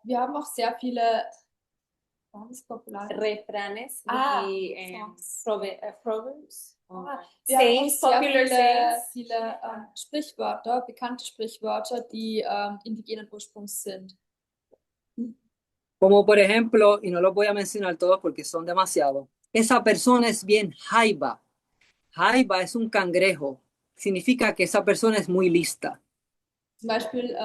Wir haben auch sehr viele Refranes y proverbs. Wir haben Sayings, auch sehr popular sayings. viele Sprichwörter, bekannte Sprichwörter, die indigenen Ursprungs sind. Como por ejemplo, y no los voy a mencionar todos porque son demasiados, esa persona es bien jaiba. Jaiba es un cangrejo. Significa que esa persona es muy lista. Zum Beispiel,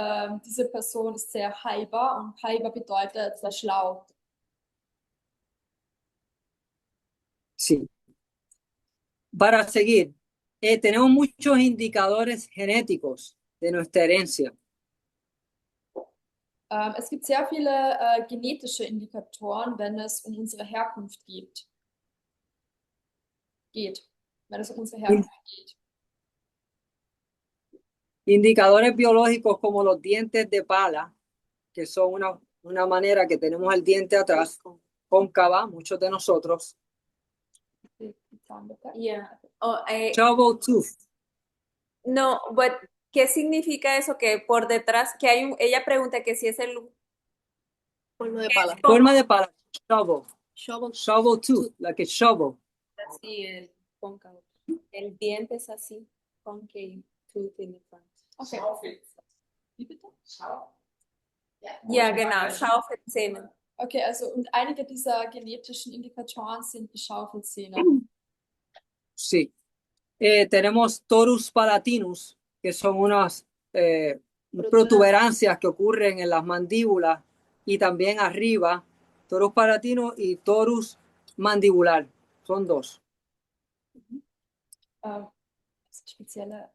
diese Person ist sehr haiba und haiba bedeutet sehr schlau. Sí. Para seguir, tenemos muchos indicadores genéticos de nuestra herencia. Es gibt sehr viele genetische Indikatoren, wenn es um unsere Herkunft geht. Wenn es um unsere Herkunft geht. Indicadores biológicos como los dientes de pala, que son una manera que tenemos el diente atrás, cóncava, muchos de nosotros. Die Zahnlücke. Yeah. Shovel tooth. No, but ¿qué significa eso? Que por detrás, que hay ella pregunta que si es el Polvo de pala. Forma de pala. Shovel. Shovel. Shovel tooth, like a shovel. así, el cóncavo. El diente es así, concave tooth in the front. Okay. Wie bitte? Ja, genau, Schaufelzähne. Okay, also und einige dieser genetischen Indikatoren sind die Schaufelzähne. Sí. Tenemos torus palatinus, que son unas protuberancias que ocurren en las mandíbulas y también arriba, torus palatinus y torus mandibular. Son dos. Spezielle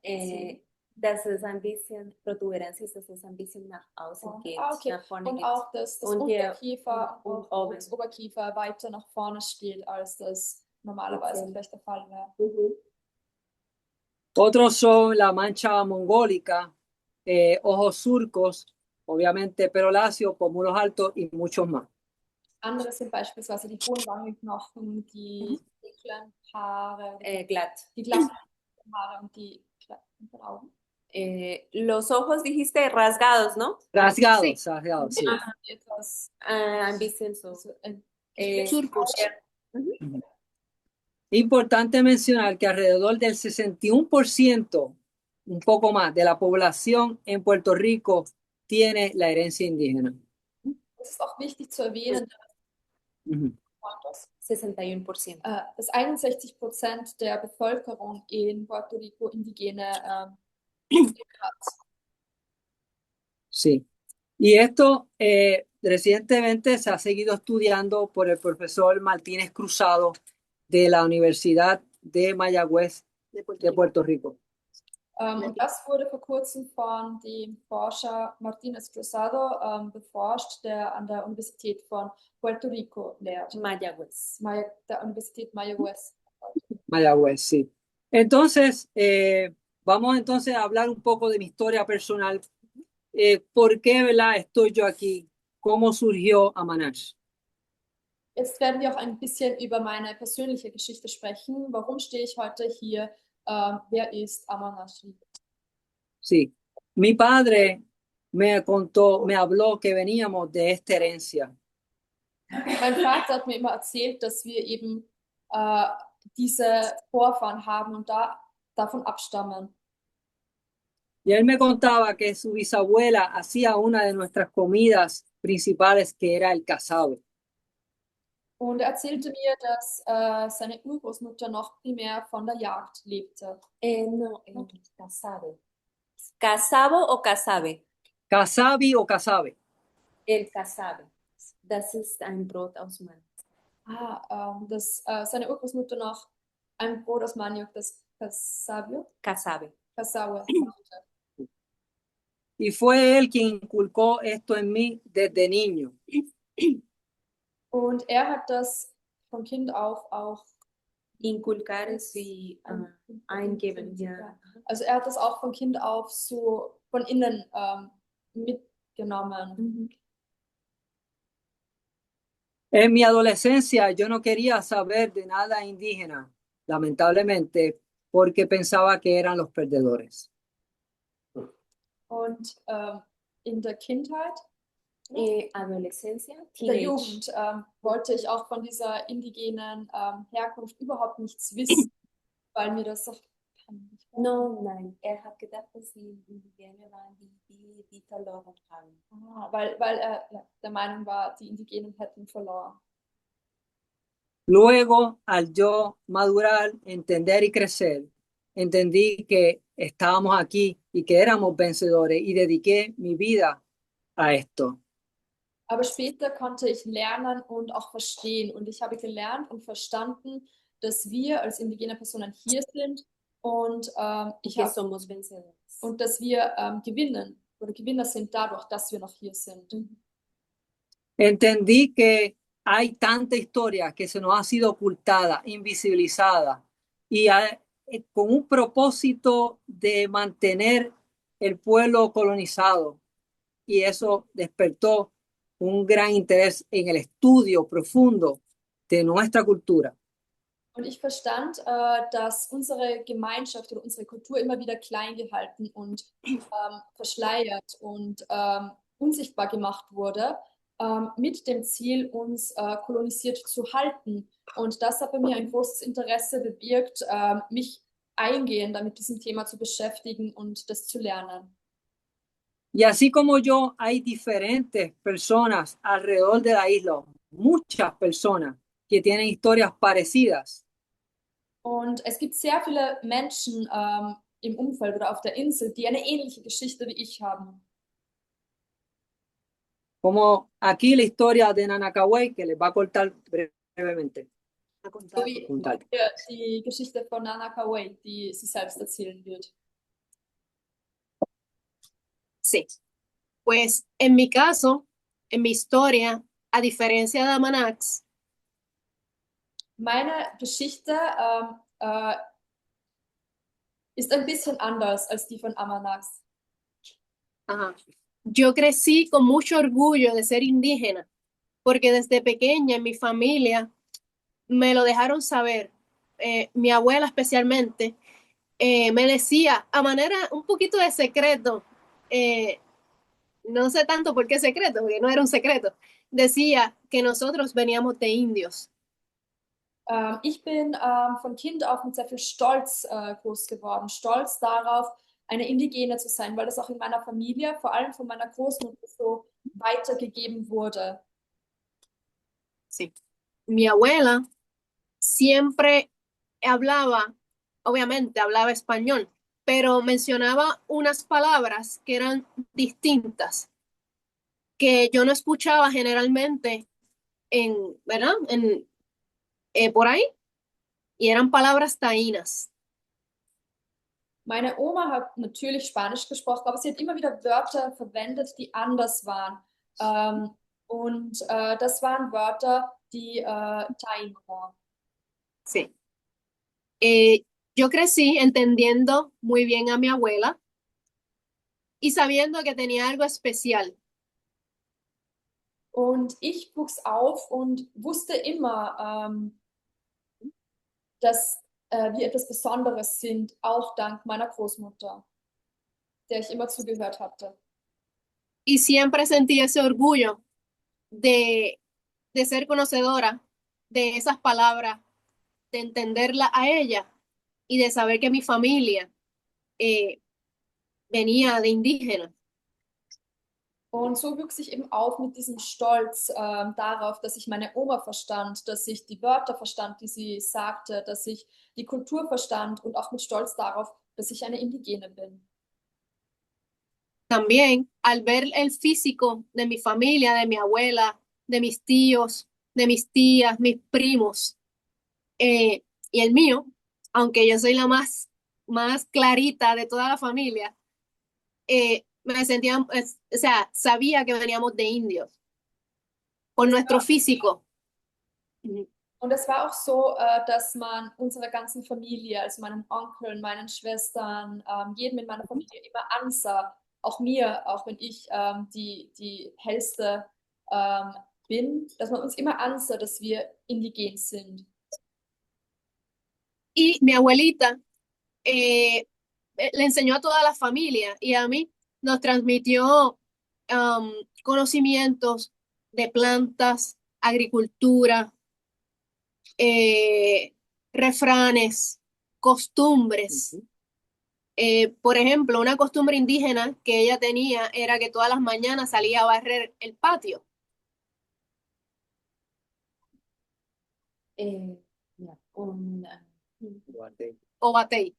Dass es ein bisschen Protuberancias, dass es ein bisschen nach außen geht, okay. nach vorne Und geht. auch das Und hier Unterkiefer, und auch oben. das Oberkiefer weiter nach vorne steht, als das normalerweise Okay. vielleicht der Fall wäre. Otros son la mancha mongólica, ojos surcos, obviamente pelo lacio, pómulos altos y muchos más. Andere sind beispielsweise die hohen Wangenknochen, die dunklen Haare, Glatt. die glatten Haare und die glatten Augen. Los ojos dijiste rasgados, ¿no? Rasgados, rasgados, sí. Die etwas Ein bisschen so. Surcos. Importante mencionar que alrededor del 61%, un poco más, de la población en Puerto Rico tiene la herencia indígena. Es ist auch wichtig zu erwähnen, Ujú. dass 61%. dass 61% der Bevölkerung in Puerto Rico indigene hat. Sí. Y esto recientemente se ha seguido estudiando por el profesor Martínez Cruzado de la Universidad de Mayagüez de Puerto Rico. Und das wurde vor kurzem von dem Forscher Martínez Cruzado beforscht, der an der Universität von Puerto Rico lehrt, Mayagüez. der Universität Mayagüez. Mayagüez, sí. Entonces, vamos entonces a hablar un poco de mi historia personal. ¿Por qué, verdad, estoy yo aquí? ¿Cómo surgió Amanash? Jetzt werden wir auch ein bisschen über meine persönliche Geschichte sprechen. Warum stehe ich heute hier? Wer ist Amanash? Sí. Mi padre me contó, me habló que veníamos de esta herencia. Mein Vater hat mir immer erzählt, dass wir eben diese Vorfahren haben und davon abstammen. Y él me contaba que su bisabuela hacía una de nuestras comidas principales, que era el casabe. Und er erzählte mir, dass seine Urgroßmutter noch primär von der Jagd lebte. No, casabe. ¿Casabo o casabe? Casabi o casabe. El casabe. Das ist ein Brot aus Maniok. Dass seine Urgroßmutter noch ein Brot aus Maniok, das Casabe Casabe. machte. Y fue él quien inculcó esto en mí desde niño. Und er hat das von Kind auf auch Inculcar es wie eingeben. Ja. Also er hat das auch von Kind auf so von innen mitgenommen. En mi adolescencia yo no quería saber de nada indígena, lamentablemente, porque pensaba que eran los perdedores. Und in der Kindheit, Adolescencia, in der teenage. Jugend, wollte ich auch von dieser indigenen Herkunft überhaupt nichts wissen, weil mir das auch No, nein, er hat gedacht, dass die Indigene waren, die verloren haben. weil er der Meinung war, die Indigenen hätten verloren. Luego, al yo madurar, entender y crecer, entendí que estábamos aquí y que éramos vencedores y dediqué mi vida a esto. Aber später konnte ich lernen und auch verstehen. Und ich habe gelernt und verstanden, dass wir als indigene Personen hier sind und, Somos vencedores. und dass wir gewinnen oder Gewinner sind dadurch, dass wir noch hier sind. Entendí que hay tanta historia que se nos ha sido ocultada, invisibilizada y con un propósito de mantener el pueblo colonizado. Y eso despertó un gran interés en el estudio profundo de nuestra cultura. Und ich verstand, dass unsere Gemeinschaft oder unsere Kultur immer wieder klein gehalten und verschleiert und unsichtbar gemacht wurde, mit dem Ziel, uns kolonisiert zu halten. Und das hat bei mir ein großes Interesse bewirkt, mich eingehender mit diesem Thema zu beschäftigen und das zu lernen. Y así como yo, hay diferentes personas alrededor de la isla, muchas personas que tienen historias parecidas. Und es gibt sehr viele Menschen im Umfeld oder auf der Insel, die eine ähnliche Geschichte wie ich haben. Como aquí la historia de Nanakaway, que les va a contar brevemente. So wie hier die Geschichte von Nana Kawai, die sie selbst erzählen wird. Sí. Pues en mi caso, en mi historia, a diferencia de Amanax, Meine Geschichte ist ein bisschen anders als die von Amanax. ajá, yo crecí con mucho orgullo de ser indígena, porque desde pequeña en mi familia me lo dejaron saber. Mi abuela especialmente me decía a manera un poquito de secreto, no sé tanto por qué secreto, porque no era un secreto, decía que nosotros veníamos de indios. Ich bin von Kind auf mit sehr viel Stolz groß geworden. Stolz darauf, eine Indigene zu sein, weil das auch in meiner Familie, vor allem von meiner Großmutter, so weitergegeben wurde. Sí. Mi abuela siempre hablaba, obviamente hablaba español, pero mencionaba unas palabras que eran distintas, que yo no escuchaba generalmente ¿verdad? Por ahí, y eran palabras taínas. Meine Oma hat natürlich Spanisch gesprochen, aber sie hat immer wieder Wörter verwendet, die anders waren. Das waren Wörter, die Taíno waren. Sí. Yo crecí entendiendo muy bien a mi abuela y sabiendo que tenía algo especial. Und ich wuchs auf und wusste immer, dass wir etwas Besonderes sind, auch dank meiner Großmutter, der ich immer zugehört hatte. Y siempre sentí ese orgullo de ser conocedora de esas palabras, de entenderla a ella y de saber que mi familia venía de indígenas. Und so wuchs ich eben auf mit diesem Stolz darauf, dass ich meine Oma verstand, dass ich die Wörter verstand, die sie sagte, dass ich die Kultur verstand und auch mit Stolz darauf, dass ich eine Indigene bin. También al ver el físico de mi familia, de mi abuela, de mis tíos, de mis tías, mis primos y el mío, aunque yo soy la más clarita de toda la familia, me sentía, o sea, sabía que veníamos de indios por nuestro físico. Und es war auch so, dass man unserer ganzen Familie, also meinen Onkeln, meinen Schwestern, jedem in meiner Familie immer ansah, auch mir, auch wenn ich die hellste bin, dass man uns immer ansah, dass wir indigen sind. Y mi abuelita le enseñó a toda la familia y a mí nos transmitió conocimientos de plantas, agricultura, refranes, costumbres. Por ejemplo, una costumbre indígena que ella tenía era que todas las mañanas salía a barrer el patio. Ja, O batey.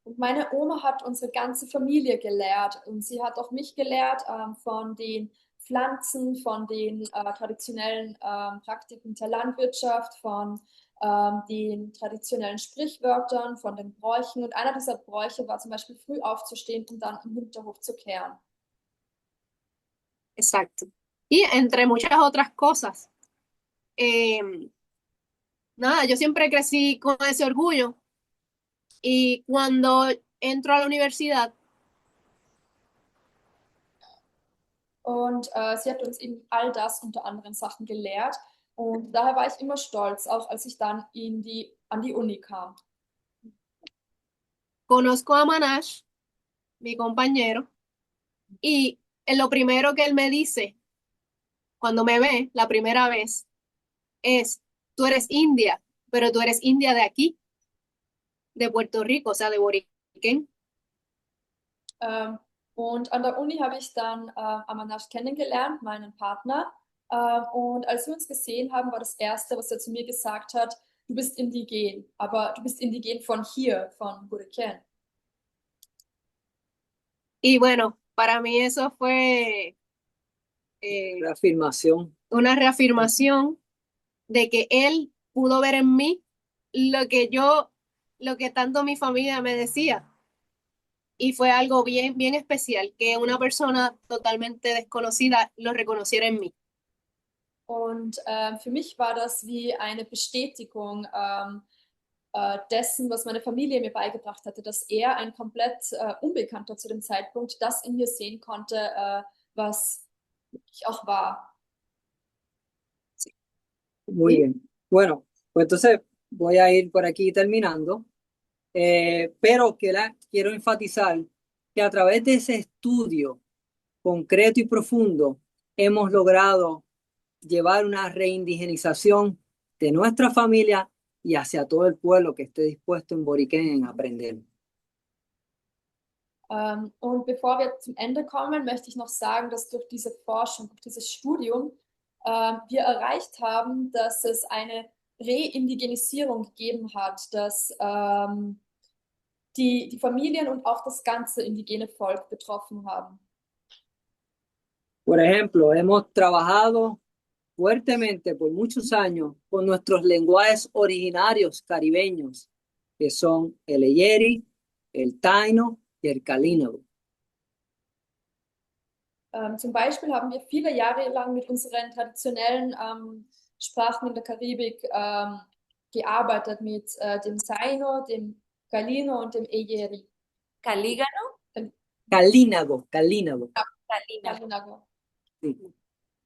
Und meine Oma hat unsere ganze Familie gelehrt und sie hat auch mich gelehrt von den Pflanzen, von den traditionellen Praktiken der Landwirtschaft, von den traditionellen Sprichwörtern, von den Bräuchen. Und einer dieser Bräuche war zum Beispiel früh aufzustehen und dann im Hinterhof zu kehren. Exacto. Y entre muchas otras cosas. Nada, yo siempre crecí con ese orgullo. Y cuando entro a la universidad, Und sie hat uns eben all das unter anderen Sachen gelehrt. Und daher war ich immer stolz, auch als ich dann an die Uni kam. Conozco a Manash, mi compañero, y lo primero que él me dice cuando me ve la primera vez es, tú eres india, pero tú eres india de aquí, de Puerto Rico, o sea, de Boriquén. Und an der Uni habe ich dann Amanash kennengelernt, meinen Partner. Und als wir uns gesehen haben, war das Erste, was er zu mir gesagt hat, du bist indigen, aber du bist indigen von hier, von Buriken. Y bueno, para mí eso fue Reafirmación. una reafirmación de que él pudo ver en mí lo que tanto mi familia me decía. Y fue algo bien, bien especial, que una persona totalmente desconocida lo reconociera en mí. Und für mich war das wie eine Bestätigung dessen, was meine Familie mir beigebracht hatte, dass er, ein komplett Unbekannter zu dem Zeitpunkt, das in mir sehen konnte, was ich auch war. Muy bien. Bueno, pues entonces voy a ir por aquí terminando, pero quiero enfatizar que a través de ese estudio concreto y profundo hemos logrado llevar una reindigenización de nuestra familia y hacia todo el pueblo que esté dispuesto en Boriquén en aprender. Und bevor wir zum Ende kommen, möchte ich noch sagen, dass durch diese Forschung, durch dieses Studium, wir erreicht haben, dass es eine Reindigenisierung gegeben hat, dass die Familien und auch das ganze indigene Volk betroffen haben. Por ejemplo, hemos trabajado fuertemente por muchos años con nuestros lenguajes originarios caribeños, que son el Eyeri, el Taino y el Calínago. Zum Beispiel haben wir viele Jahre lang mit unseren traditionellen Sprachen in der Karibik gearbeitet, mit dem Taino, dem Calino und dem Eyeri. ¿Calígano? Calínago. Calígano. Calinago. Sí.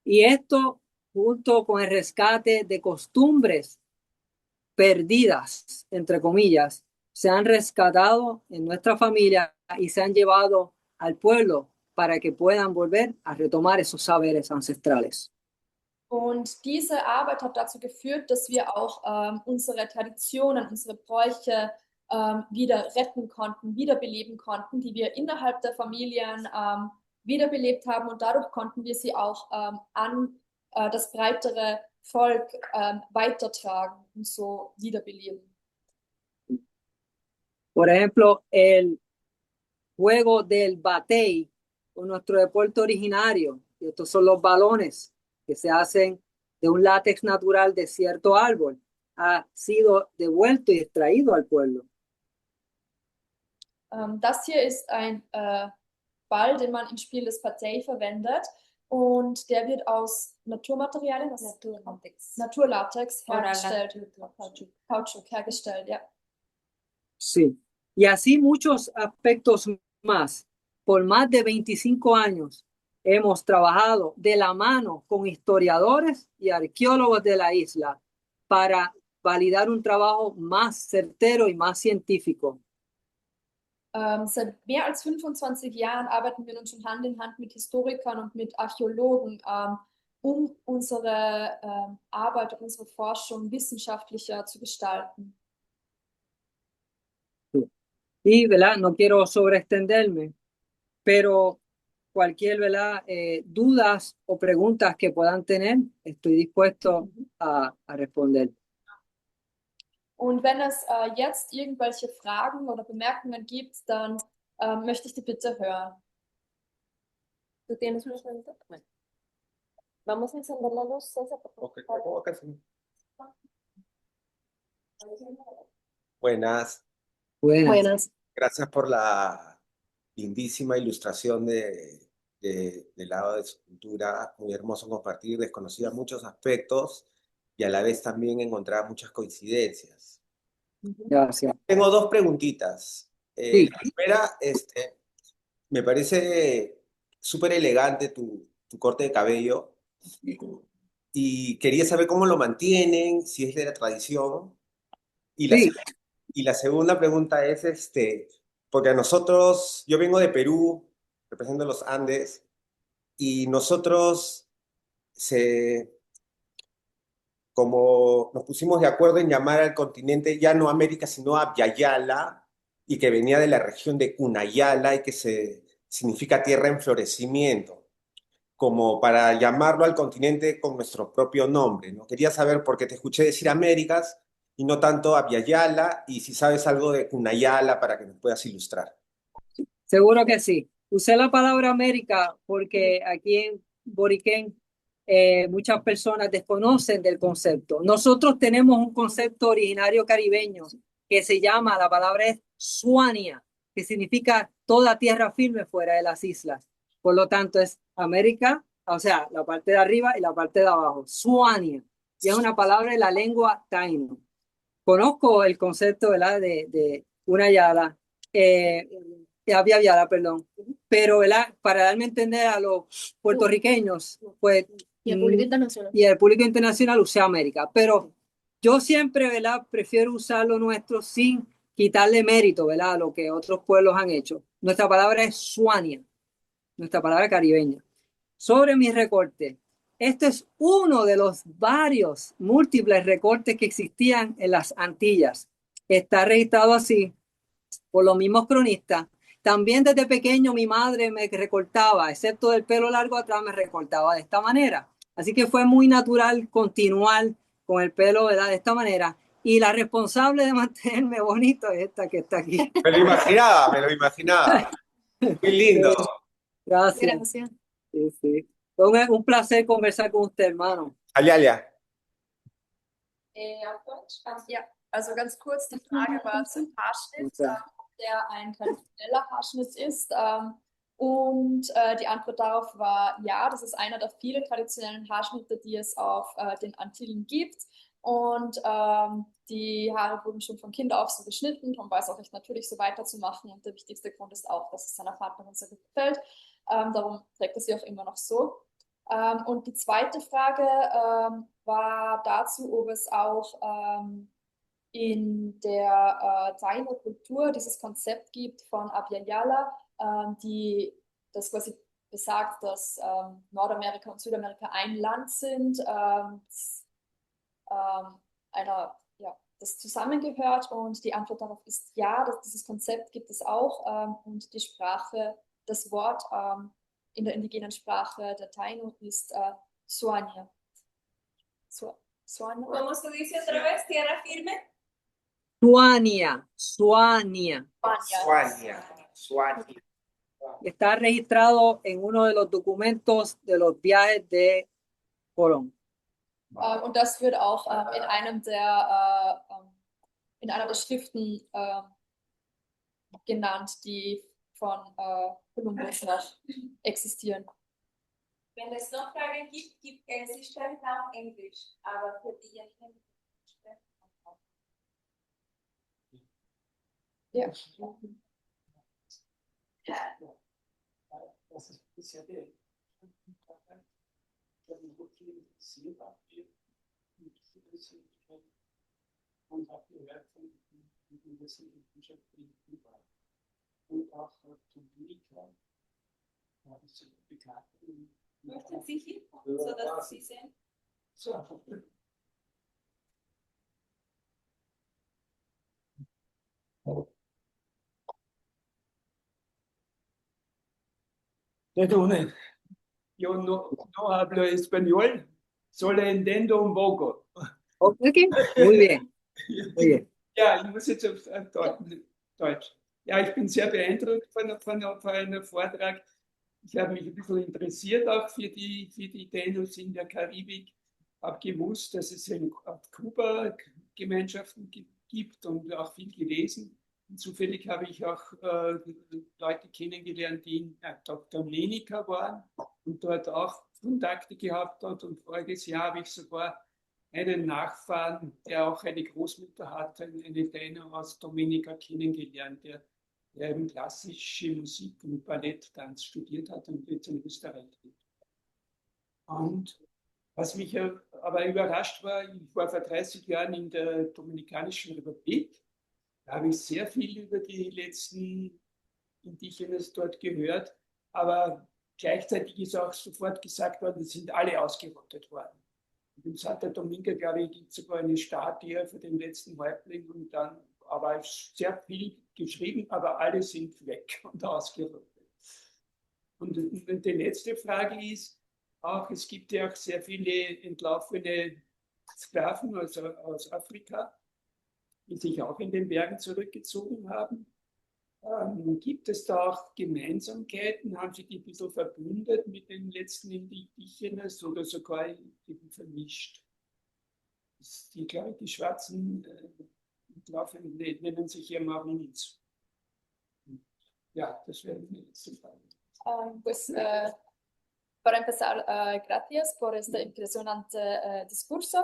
Y esto, junto con el rescate de costumbres perdidas, entre comillas, se han rescatado en nuestra familia y se han llevado al pueblo para que puedan volver a retomar esos saberes ancestrales. Und diese Arbeit hat dazu geführt, dass wir auch unsere Traditionen, unsere Bräuche wieder retten konnten, wiederbeleben konnten, die wir innerhalb der Familien wiederbelebt haben, und dadurch konnten wir sie auch an das breitere Volk weitertragen und so wiederbeleben. Por ejemplo, el juego del batey, o nuestro deporte originario, y estos son los balones que se hacen de un látex natural de cierto árbol, ha sido devuelto y extraído al pueblo. Das hier ist ein Ball, den man im Spiel des Patey verwendet, und der wird aus Naturmaterialien, Naturlatex hergestellt. Kautschuk hergestellt, ja. Sí, y así muchos aspectos más. Por más de 25 años hemos trabajado de la mano con historiadores y arqueólogos de la isla para validar un trabajo más certero y más científico. Seit mehr als 25 Jahren arbeiten wir nun schon Hand in Hand mit Historikern und mit Archäologen, um unsere Arbeit, unsere Forschung wissenschaftlicher zu gestalten. Y, ¿verdad? No quiero sobreextenderme, pero cualquier, ¿verdad? Dudas o preguntas que puedan tener, estoy dispuesto a responder. Und wenn es jetzt irgendwelche Fragen oder Bemerkungen gibt, dann möchte ich die bitte hören. ¿Tú tienes una pregunta? Bueno. Vamos a encender la luz, César, por favor. Okay. Buenas. Buenas. Gracias por la lindísima ilustración del lado de su cultura. Muy hermoso compartir, desconocía muchos aspectos y a la vez también encontrar muchas coincidencias. Gracias. Tengo dos preguntitas. Sí. La primera, me parece súper elegante tu tu corte de cabello y quería saber cómo lo mantienen, si es de la tradición. Y la, Sí, y la segunda pregunta es, porque a nosotros, yo vengo de Perú, represento los Andes, y nosotros como nos pusimos de acuerdo en llamar al continente ya no América, sino Abya-yala, y que venía de la región de Cunayala y que significa tierra en florecimiento, como para llamarlo al continente con nuestro propio nombre, ¿no? Quería saber, porque te escuché decir Américas y no tanto Abya-yala, y si sabes algo de Cunayala para que nos puedas ilustrar. seguro que sí. Usé la palabra América porque aquí en Boriquén muchas personas desconocen del concepto. Nosotros tenemos un concepto originario caribeño que se llama, la palabra es Suania, que significa toda tierra firme fuera de las islas. Por lo tanto, es América, o sea, la parte de arriba y la parte de abajo. Suania. Y es una palabra de la lengua taíno. Conozco el concepto, ¿verdad? De una yala, había yala, perdón, pero, ¿verdad? Para darme a entender a los puertorriqueños, pues, Y el público internacional. y el público internacional usé América, pero yo siempre, ¿verdad? Prefiero usar lo nuestro sin quitarle mérito, ¿verdad? A lo que otros pueblos han hecho. Nuestra palabra es Suania, nuestra palabra caribeña. Sobre mis recortes. Este es uno de los varios múltiples recortes que existían en las Antillas. Está registrado así por los mismos cronistas. También desde pequeño mi madre me recortaba, excepto del pelo largo atrás, me recortaba de esta manera. Así que fue muy natural continuar con el pelo, ¿verdad? De esta manera. Y la responsable de mantenerme bonito es esta que está aquí. Me lo imaginaba, me lo imaginaba. Muy lindo. Gracias. Gracias. Sí, sí. Fue un placer conversar con usted, hermano. Alialia. Auf Deutsch? Ja, also ganz kurz, die Frage war zum Haarschnitt, Okay. ob der ein traditioneller Haarschnitt ist. Und die Antwort darauf war ja, das ist einer der vielen traditionellen Haarschnitte, die es auf den Antillen gibt. Und die Haare wurden schon von Kind auf so geschnitten, und war es auch recht natürlich, so weiterzumachen. Und der wichtigste Grund ist auch, dass es seiner Partnerin sehr gut gefällt. Darum trägt er sie auch immer noch so. Und die zweite Frage war dazu, ob es auch in der Taino-Kultur dieses Konzept gibt von Abya-yala, die das quasi besagt, dass Nordamerika und Südamerika ein Land sind, das zusammengehört. Und die Antwort darauf ist ja, dieses Konzept gibt es auch, und die Sprache, das Wort in der indigenen Sprache der Taino ist Suania. Suania. ¿Cómo se dice otra vez? ¿Tierra firme? Suania, Suania. Suania. Suania. Está registrado en uno de los documentos de los viajes de Colón. Und das wird auch in einer der Schriften genannt, die von Kolumbus noch existieren. Wenn es noch Fragen gibt sie stellen auch Englisch, aber für diejenigen, die sprechen auch. Ja. Das ist bisher der und habe gehört von und auch Dominika, habe ich so bekannt. Möchten Sie hier kommen, sodass Sie sehen? So. Perdone, yo no hablo español, solo entiendo un poco. Ok, muy bien. Muy bien. Ja, ich muss jetzt auf Deutsch. Ja, ich bin sehr beeindruckt von einem Vortrag. Ich habe mich ein bisschen interessiert auch für die Taínos in der Karibik. Habe gewusst, dass es in Kuba Gemeinschaften gibt und auch viel gelesen. Und zufällig habe ich auch Leute kennengelernt, die in Dominica waren und dort auch Kontakte gehabt hat. Und voriges Jahr habe ich sogar einen Nachfahren, der auch eine Großmutter hat, eine Taino aus Dominica kennengelernt, der eben klassische Musik und Balletttanz studiert hat und jetzt in Österreich lebt. Und was mich aber überrascht war, ich war vor 30 Jahren in der Dominikanischen Republik. Da habe ich sehr viel über die letzten Indigenes dort gehört, aber gleichzeitig ist auch sofort gesagt worden, die sind alle ausgerottet worden. Und in Santo Domingo, glaube ich, gibt es sogar eine Statue für den letzten Häuptling und dann aber sehr viel geschrieben, aber alle sind weg und ausgerottet. Und die letzte Frage ist auch, es gibt ja auch sehr viele entlaufene Sklaven aus Afrika, die sich auch in den Bergen zurückgezogen haben. Gibt es da auch Gemeinsamkeiten? Haben Sie die ein bisschen verbündet mit den letzten Indigenes oder sogar vermischt? Die, glaube ich, die Schwarzen nennen sich ja Maroons. Ja, das wäre die letzte Frage. Pues, para empezar, gracias por este impresionante discurso.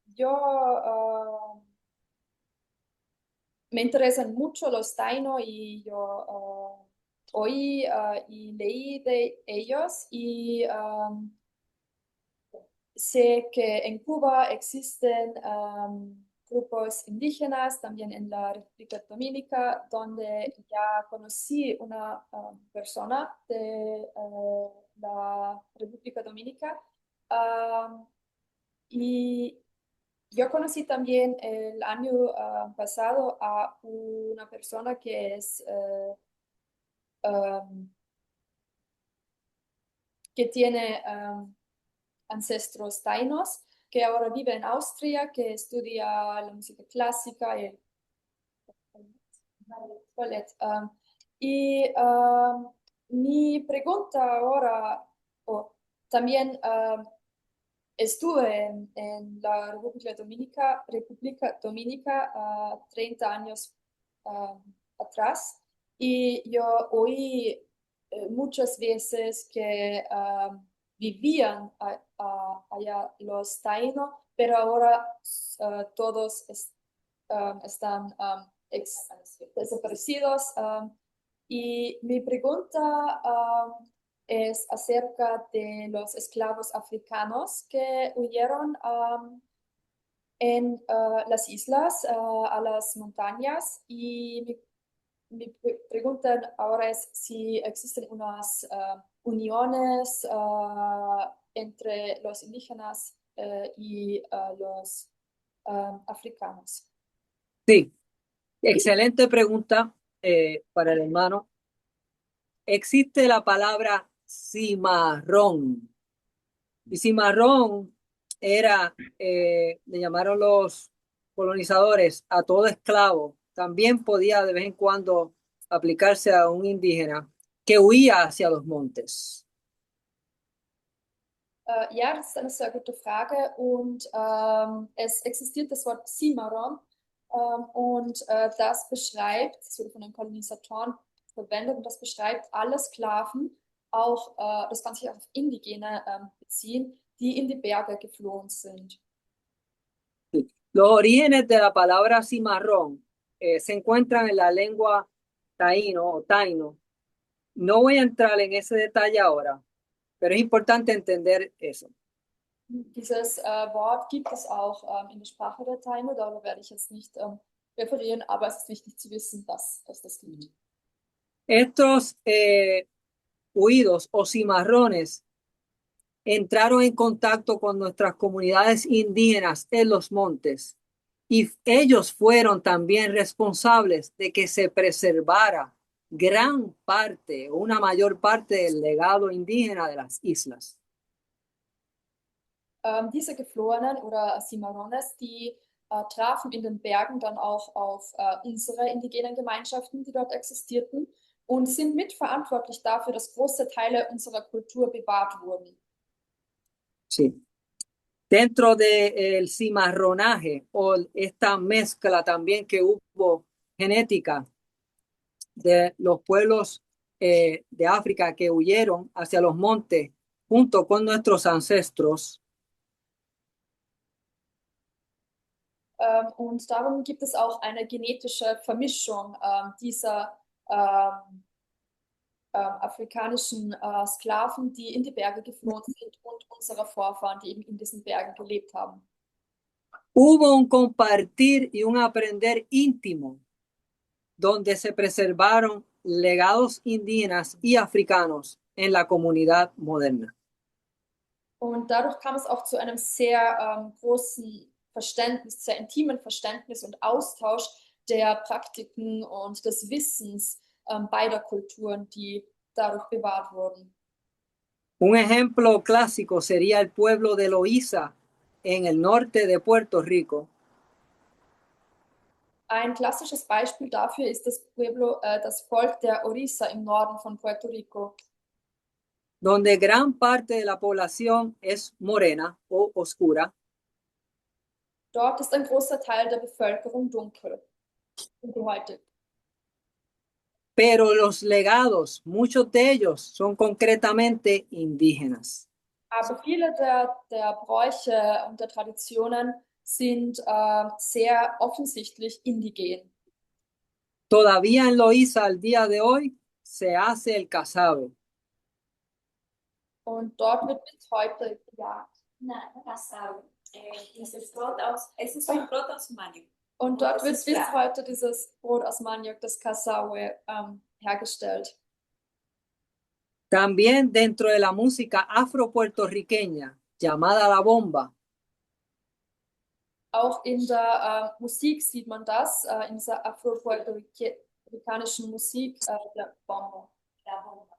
Yo me interesan mucho los Taino y yo oí y leí de ellos y sé que en Cuba existen grupos indígenas, también en la República Dominicana, donde ya conocí una persona de la República Dominicana y yo conocí también el año pasado a una persona que es que tiene ancestros tainos, que ahora vive en Austria, que estudia la música clásica y el ballet. Y mi pregunta ahora, también estuve en la República Dominica 30 años atrás y yo oí muchas veces que vivían allá los taínos, pero ahora todos están desaparecidos. Y mi pregunta es acerca de los esclavos africanos que huyeron en las islas, a las montañas. Y mi pregunta ahora es si existen unas uniones entre los indígenas y los africanos. Sí, excelente pregunta para el hermano. Existe la palabra cimarrón. Y cimarrón era, le llamaron los colonizadores a todo esclavo. También podía de vez en cuando aplicarse a un indígena que huía hacia los montes. Ja, das ist eine sehr gute Frage und es existiert das Wort Cimarron und das beschreibt, das wurde von den Kolonisatoren verwendet und das beschreibt alle Sklaven, auch das kann sich auch auf Indigene beziehen, die in die Berge geflohen sind. Los orígenes de la palabra cimarrón se encuentran en la lengua taíno o taino. No voy a entrar en ese detalle ahora, pero es importante entender eso. Dieses Wort gibt es auch in der Sprache der Taino, darüber werde ich jetzt nicht referieren, aber es ist wichtig zu wissen, dass es das gibt. Estos huidos o cimarrones entraron en contacto con nuestras comunidades indígenas en los montes y ellos fueron también responsables de que se preservara gran parte, una mayor parte del legado indígena de las islas. Diese Geflohenen oder Cimarrones, die trafen in den Bergen dann auch auf unsere indigenen Gemeinschaften, die dort existierten und sind mitverantwortlich dafür, dass große Teile unserer Kultur bewahrt wurden. Sí. Dentro del cimarronaje o esta mezcla también que hubo genética de los pueblos de África que huyeron hacia los montes junto con nuestros ancestros. Und darum gibt es auch eine genetische Vermischung dieser afrikanischen Sklaven, die in die Berge geflohen sind und unserer Vorfahren, die eben in diesen Bergen gelebt haben. Hubo un compartir y un aprender íntimo donde se preservaron legados indígenas y africanos en la comunidad moderna. Und dadurch kam es auch zu einem sehr großen Verständnis, sehr intimen Verständnis und Austausch der Praktiken und des Wissens beider Kulturen, die dadurch bewahrt wurden. Un ejemplo clásico sería el pueblo de Loíza en el norte de Puerto Rico, Ein klassisches Beispiel dafür ist das Volk der Orisa im Norden von Puerto Rico, donde gran parte de la población es morena o oscura, Dort ist ein großer Teil der Bevölkerung dunkelhäutig. pero los legados, muchos de ellos son concretamente indígenas. Aber viele der Bräuche und der Traditionen sind sehr offensichtlich indigen. Todavía en Loíza al día de hoy se hace el casabe. Und dort wird bis heute Nein, cassava. Es ist ein Brot aus Maniok. Und dort wird ist bis klar. heute dieses Brot aus Maniok, das Casaue, hergestellt. También dentro de la música afro-puertorriqueña llamada la bomba, Auch in der Musik sieht man das, in dieser afro-puerto-ricanischen Musik, der Bomba.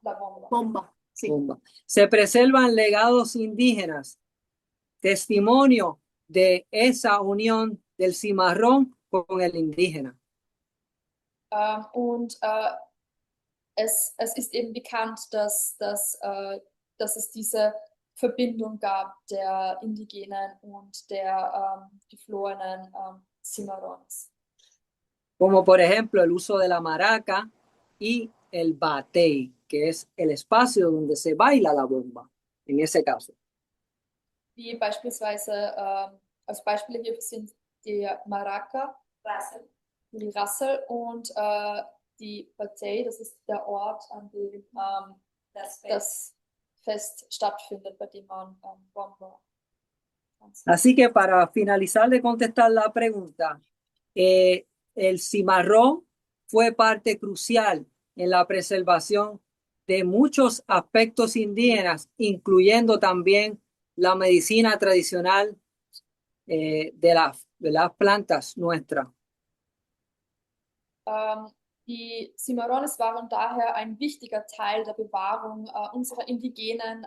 La bomba. Bomba. Sí. bomba, se preservan legados indígenas, testimonio de esa unión del cimarrón con el indígena. Und es ist eben bekannt, dass es diese Verbindung gab der Indigenen und der geflohenen Cimarrones. Como por ejemplo el uso de la maraca y el batey, que es el espacio donde se baila la bomba, en ese caso. Wie beispielsweise, als Beispiele hierfür sind die Maraca, die Rassel und die Batey, das ist der Ort, an dem das Fest stattfindet, bei dem man Bomba tanzt. Así que para finalizar de contestar la pregunta, el cimarrón fue parte crucial en la preservación de muchos aspectos indígenas, incluyendo también la medicina tradicional de las plantas nuestras. Die Cimarrones waren daher ein wichtiger Teil der Bewahrung unserer indigenen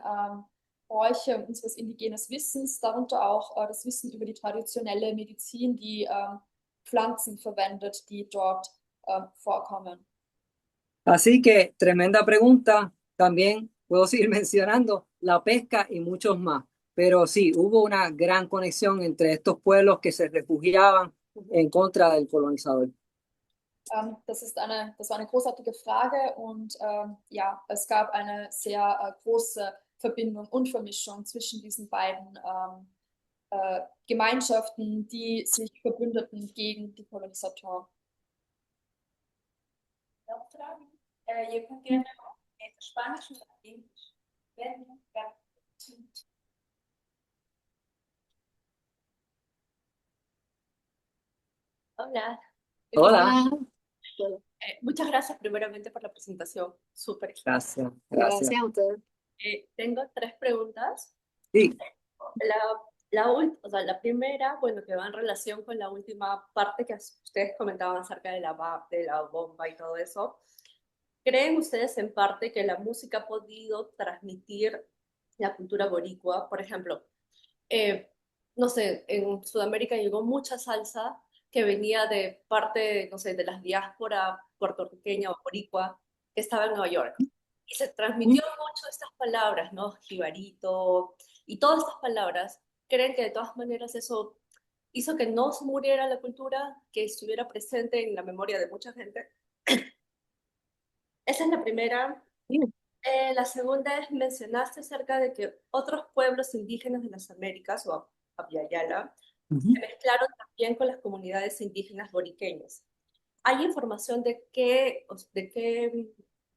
Bräuche und unseres indigenes Wissens, darunter auch das Wissen über die traditionelle Medizin, die Pflanzen verwendet, die dort vorkommen. Así que tremenda pregunta. También puedo seguir mencionando la pesca y muchos más. Pero sí, hubo una gran conexión entre estos pueblos que se refugiaban en contra del colonizador. Das war eine großartige Frage und ja, es gab eine sehr große Verbindung und Vermischung zwischen diesen beiden Gemeinschaften, die sich verbündeten gegen die Kolonisatoren. Yo entiendo Spanish and English. Hola. Hola. Muchas gracias primeramente por la presentación. Súper. Gracias. Gracias a ustedes. Tengo 3 preguntas. Sí. La primera, bueno, que va en relación con la última parte que ustedes comentaban acerca de la bomba y todo eso. ¿Creen ustedes en parte que la música ha podido transmitir la cultura boricua? Por ejemplo, no sé, en Sudamérica llegó mucha salsa que venía de parte, no sé, de la diáspora puertorriqueña o boricua que estaba en Nueva York. Y se transmitió mucho estas palabras, ¿no? Jibarito y todas estas palabras. ¿Creen que de todas maneras eso hizo que no se muriera la cultura, que estuviera presente en la memoria de mucha gente? Esa es la primera. La segunda es, mencionaste acerca de que otros pueblos indígenas de las Américas, o Abya-Yala, se mezclaron también con las comunidades indígenas boriqueñas. ¿Hay información de qué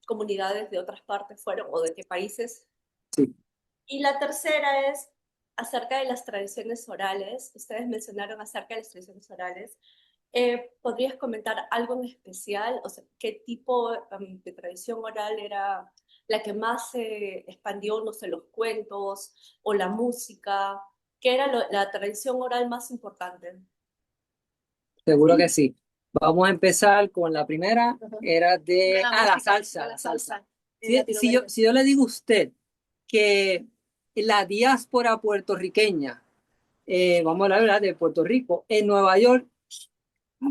comunidades de otras partes fueron o de qué países. Sí. Y la tercera es acerca de las tradiciones orales. Ustedes mencionaron acerca de las tradiciones orales. ¿Podrías comentar algo en especial? O sea, ¿qué tipo de tradición oral era la que más se expandió, no sé, los cuentos o la música? ¿Qué era la tradición oral más importante? Seguro que sí. Vamos a empezar con la primera, Ajá. era de La la música, salsa. de la salsa en Si Latinoamérica. yo le digo a usted que la diáspora puertorriqueña, vamos a hablar, ¿verdad?, de Puerto Rico, en Nueva York,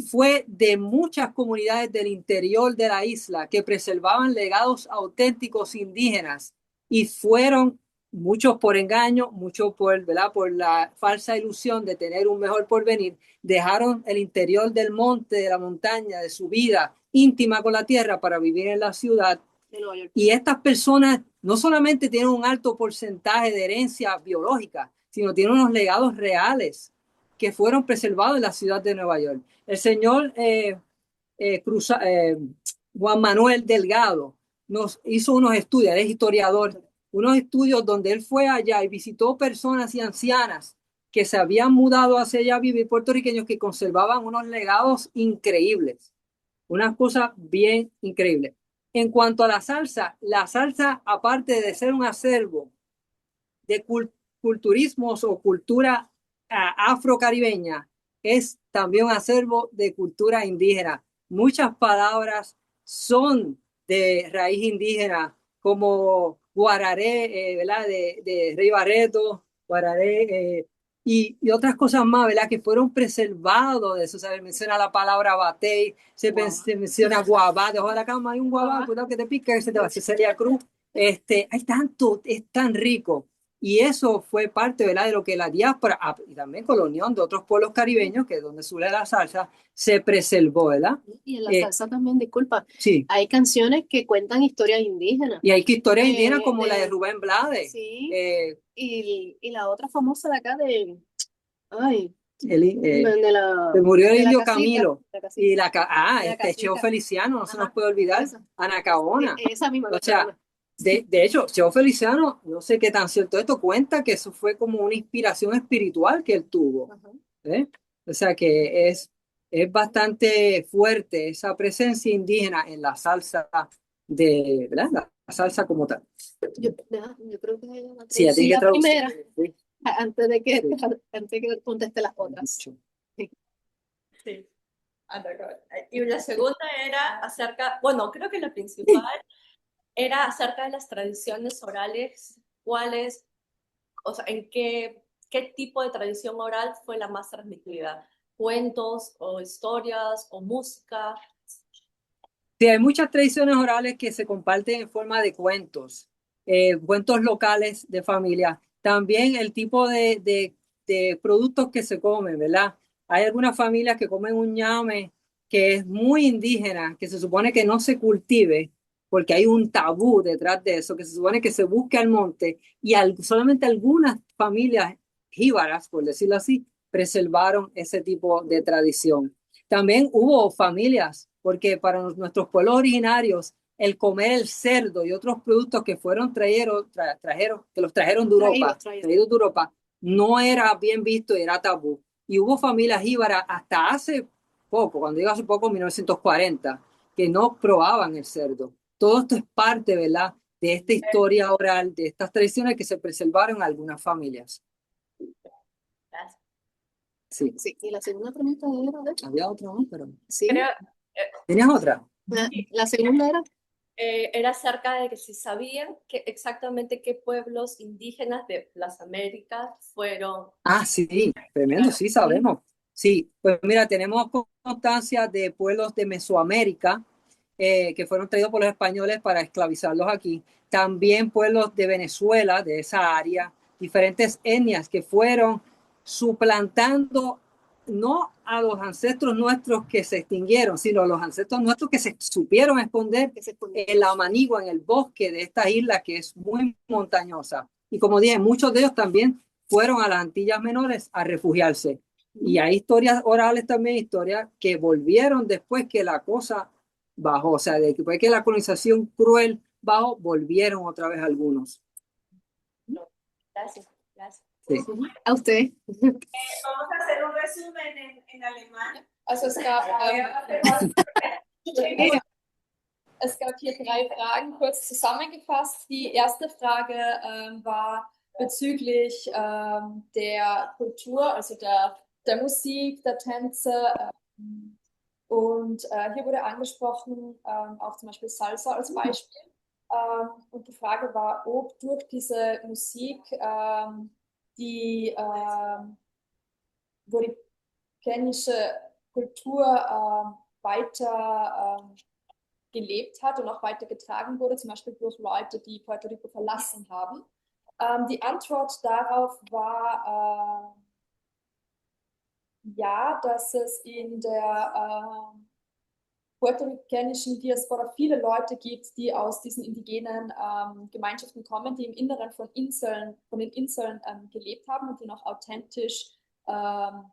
fue de muchas comunidades del interior de la isla que preservaban legados auténticos indígenas y fueron muchos por engaño, muchos por, ¿verdad?, por la falsa ilusión de tener un mejor porvenir, dejaron el interior del monte, de la montaña, de su vida íntima con la tierra para vivir en la ciudad. De Nueva York. Y estas personas no solamente tienen un alto porcentaje de herencia biológica, sino tienen unos legados reales que fueron preservados en la ciudad de Nueva York. El señor Juan Manuel Delgado nos hizo unos estudios, es historiador, unos estudios donde él fue allá y visitó personas y ancianas que se habían mudado hacia allá a vivir, puertorriqueños que conservaban unos legados increíbles, unas cosas bien increíbles. En cuanto a la salsa, aparte de ser un acervo de culturismos o cultura afrocaribeña, es también un acervo de cultura indígena. Muchas palabras son de raíz indígena, como guararé, ¿verdad?, de Rey Barreto, guararé, y otras cosas más, ¿verdad?, que fueron preservados de eso. Se menciona la palabra batey, se menciona guabá, debajo de la cama hay un guabá, cuidado que te pica, que se te va a hacer Celia Cruz. Hay tanto, es tan rico. Y eso fue parte, ¿verdad?, de lo que la diáspora, y también con la unión de otros pueblos caribeños, que es donde surge la salsa, se preservó, ¿verdad? Y en la salsa también, disculpa, Sí. hay canciones que cuentan historias indígenas. Y hay historias indígenas como la de Rubén Blades. Sí. Y la otra famosa de acá de... Ay, que murió el indio Camilo. Y Cheo Feliciano, no se nos puede olvidar. Anacaona. Esa misma. O sea, de hecho, Cheo Feliciano, no sé qué tan cierto esto, cuenta que eso fue como una inspiración espiritual que él tuvo. O sea que es bastante fuerte esa presencia indígena en la salsa ¿verdad? La salsa como tal. Yo creo que sí, a ti que la primera, sí. antes de que conteste las otras. Sí. Y la segunda era acerca, bueno, creo que la principal era acerca de las tradiciones orales. ¿Cuáles, o sea, en qué tipo de tradición oral fue la más transmitida? ¿Cuentos o historias o música? Sí, hay muchas tradiciones orales que se comparten en forma de cuentos, cuentos locales de familia. También el tipo de productos que se comen, ¿verdad? Hay algunas familias que comen un ñame que es muy indígena, que se supone que no se cultive, porque hay un tabú detrás de eso, que se supone que se busque al monte, y solamente algunas familias jíbaras, por decirlo así, preservaron ese tipo de tradición. También hubo familias, porque para nuestros pueblos originarios, el comer el cerdo y otros productos que fueron que los trajeron de Europa, traídos de Europa, no era bien visto y era tabú. Y hubo familias jíbaras hasta hace poco, cuando digo hace poco, 1940, que no probaban el cerdo. Todo esto es parte, ¿verdad?, de esta historia oral, de estas tradiciones que se preservaron en algunas familias. Sí. Sí, y la segunda pregunta era había otra, ¿no? Pero sí. ¿Tenías otra? La segunda era acerca de que si sabían exactamente qué pueblos indígenas de las Américas fueron. Sí, tremendo, sí sabemos. Sí, pues mira, tenemos constancia de pueblos de Mesoamérica que fueron traídos por los españoles para esclavizarlos aquí. También pueblos de Venezuela, de esa área, diferentes etnias que fueron suplantando no a los ancestros nuestros que se extinguieron, sino a los ancestros nuestros que se supieron esconder en la manigua, en el bosque de esta isla que es muy montañosa. Y como dije, muchos de ellos también fueron a las Antillas Menores a refugiarse. Y hay historias orales también, historias que volvieron después que la cosa bajó, o sea, después que la colonización cruel bajó, volvieron otra vez algunos. Gracias, gracias. Sí. A usted. Vamos a hacer un resumen en alemán. Also es gab hier 3 Fragen, kurz zusammengefasst. Die erste Frage war bezüglich der Kultur, also der Musik, der Tänze. Und hier wurde angesprochen, auch zum Beispiel Salsa als Beispiel. Und die Frage war, ob durch diese Musik die bourguigenische Kultur weiter gelebt hat und auch weitergetragen wurde, zum Beispiel durch Leute, die Puerto Rico verlassen haben. Die Antwort darauf war ja, dass es in der puerto-ricanischen Diaspora viele Leute gibt, die aus diesen indigenen Gemeinschaften kommen, die im Inneren von den Inseln gelebt haben und die noch authentisch nach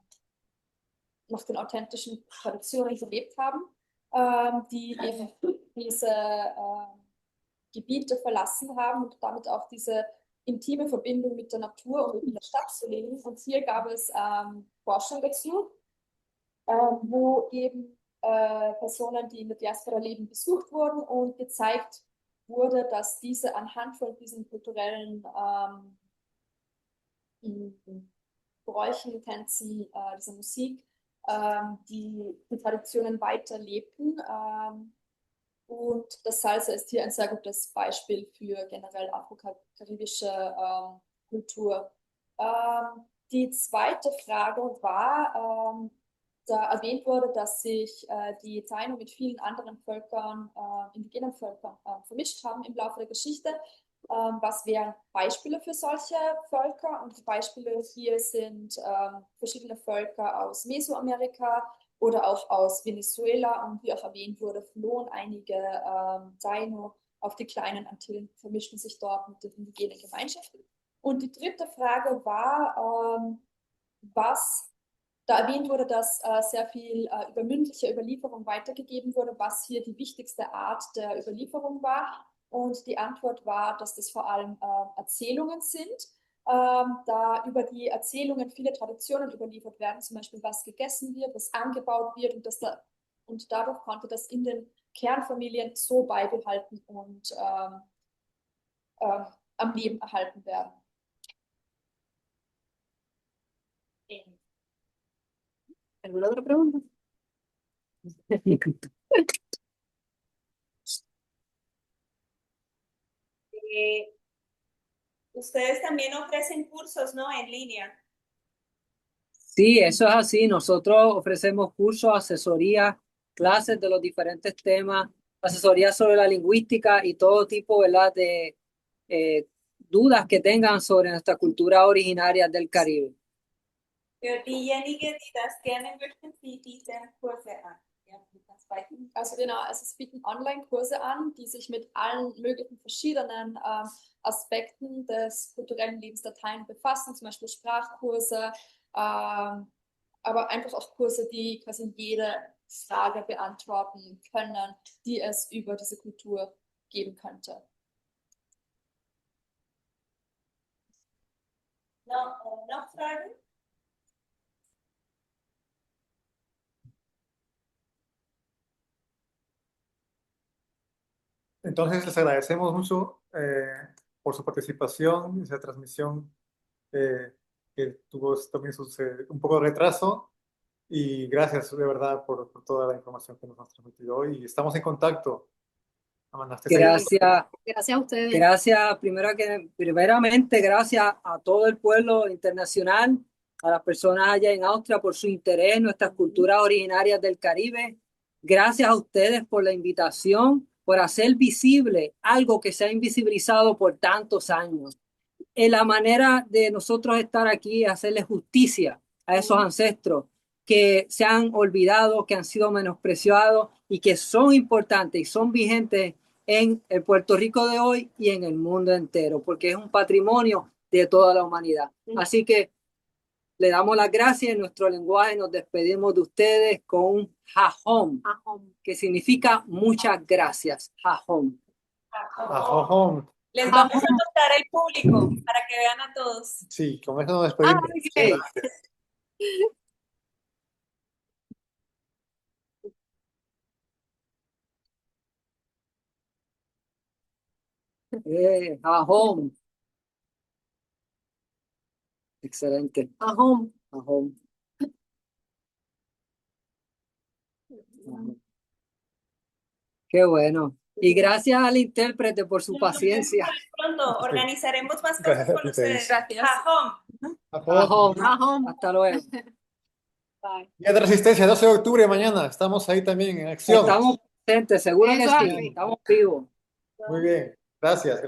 den authentischen Traditionen gelebt haben, die eben diese Gebiete verlassen haben und damit auch diese intime Verbindung mit der Natur und mit der Stadt zu leben. Und hier gab es Forschung dazu, wo eben Personen, die in der Diaspora leben, besucht wurden und gezeigt wurde, dass diese anhand von diesen kulturellen Bräuchen, Tänzen, dieser Musik, die Traditionen weiterlebten. Und das Salsa ist hier ein sehr gutes Beispiel für generell afrokaribische Kultur. Die zweite Frage war, da erwähnt wurde, dass sich die Taino mit vielen anderen Völkern, indigenen Völkern, vermischt haben im Laufe der Geschichte. Was wären Beispiele für solche Völker? Und die Beispiele hier sind verschiedene Völker aus Mesoamerika oder auch aus Venezuela. Und wie auch erwähnt wurde, flohen einige Taino auf die kleinen Antillen, vermischten sich dort mit den indigenen Gemeinschaften. Und die dritte Frage war, da erwähnt wurde, dass sehr viel über mündliche Überlieferung weitergegeben wurde, was hier die wichtigste Art der Überlieferung war. Und die Antwort war, dass das vor allem Erzählungen sind, da über die Erzählungen viele Traditionen überliefert werden, zum Beispiel was gegessen wird, was angebaut wird und dadurch konnte das in den Kernfamilien so beibehalten und am Leben erhalten werden. ¿Alguna otra pregunta? Ustedes también ofrecen cursos, ¿no? En línea. Sí, eso es así. Nosotros ofrecemos cursos, asesorías, clases de los diferentes temas, asesorías sobre la lingüística y todo tipo, ¿verdad?, de dudas que tengan sobre nuestra cultura originaria del Caribe. Für diejenigen, die das gerne möchten, die bieten Kurse an. Ja, also genau, es bieten Online-Kurse an, die sich mit allen möglichen verschiedenen Aspekten des kulturellen Lebens der Taino befassen, zum Beispiel Sprachkurse, aber einfach auch Kurse, die quasi jede Frage beantworten können, die es über diese Kultur geben könnte. Noch Fragen? Entonces les agradecemos mucho por su participación en esa transmisión que tuvo también un poco de retraso y gracias de verdad por toda la información que nos has transmitido hoy y estamos en contacto. Gracias. Gracias a ustedes. Gracias, primeramente, gracias a todo el pueblo internacional, a las personas allá en Austria por su interés en nuestras culturas originarias del Caribe. Gracias a ustedes por la invitación, por hacer visible algo que se ha invisibilizado por tantos años. La manera de nosotros estar aquí es hacerle justicia a esos ancestros que se han olvidado, que han sido menospreciados y que son importantes y son vigentes en el Puerto Rico de hoy y en el mundo entero, porque es un patrimonio de toda la humanidad. Así que Le damos las gracias. En nuestro lenguaje nos despedimos de ustedes con Jajom, que significa muchas gracias. Jajom. Ajojón. Les vamos a mostrar el público para que vean a todos. Sí, con eso nos despedimos. Sí. Jajom. Excelente. Jajom. Jajom. Qué bueno. Y gracias al intérprete por su paciencia. Pronto organizaremos más cosas con ustedes. Gracias. Jajom. Jajom. Jajom. Hasta luego. Bye. Día de Resistencia, 12 de octubre, mañana. Estamos ahí también en acción. Estamos presentes, seguro que Eso sí. así. Estamos vivos. Muy bien. Gracias.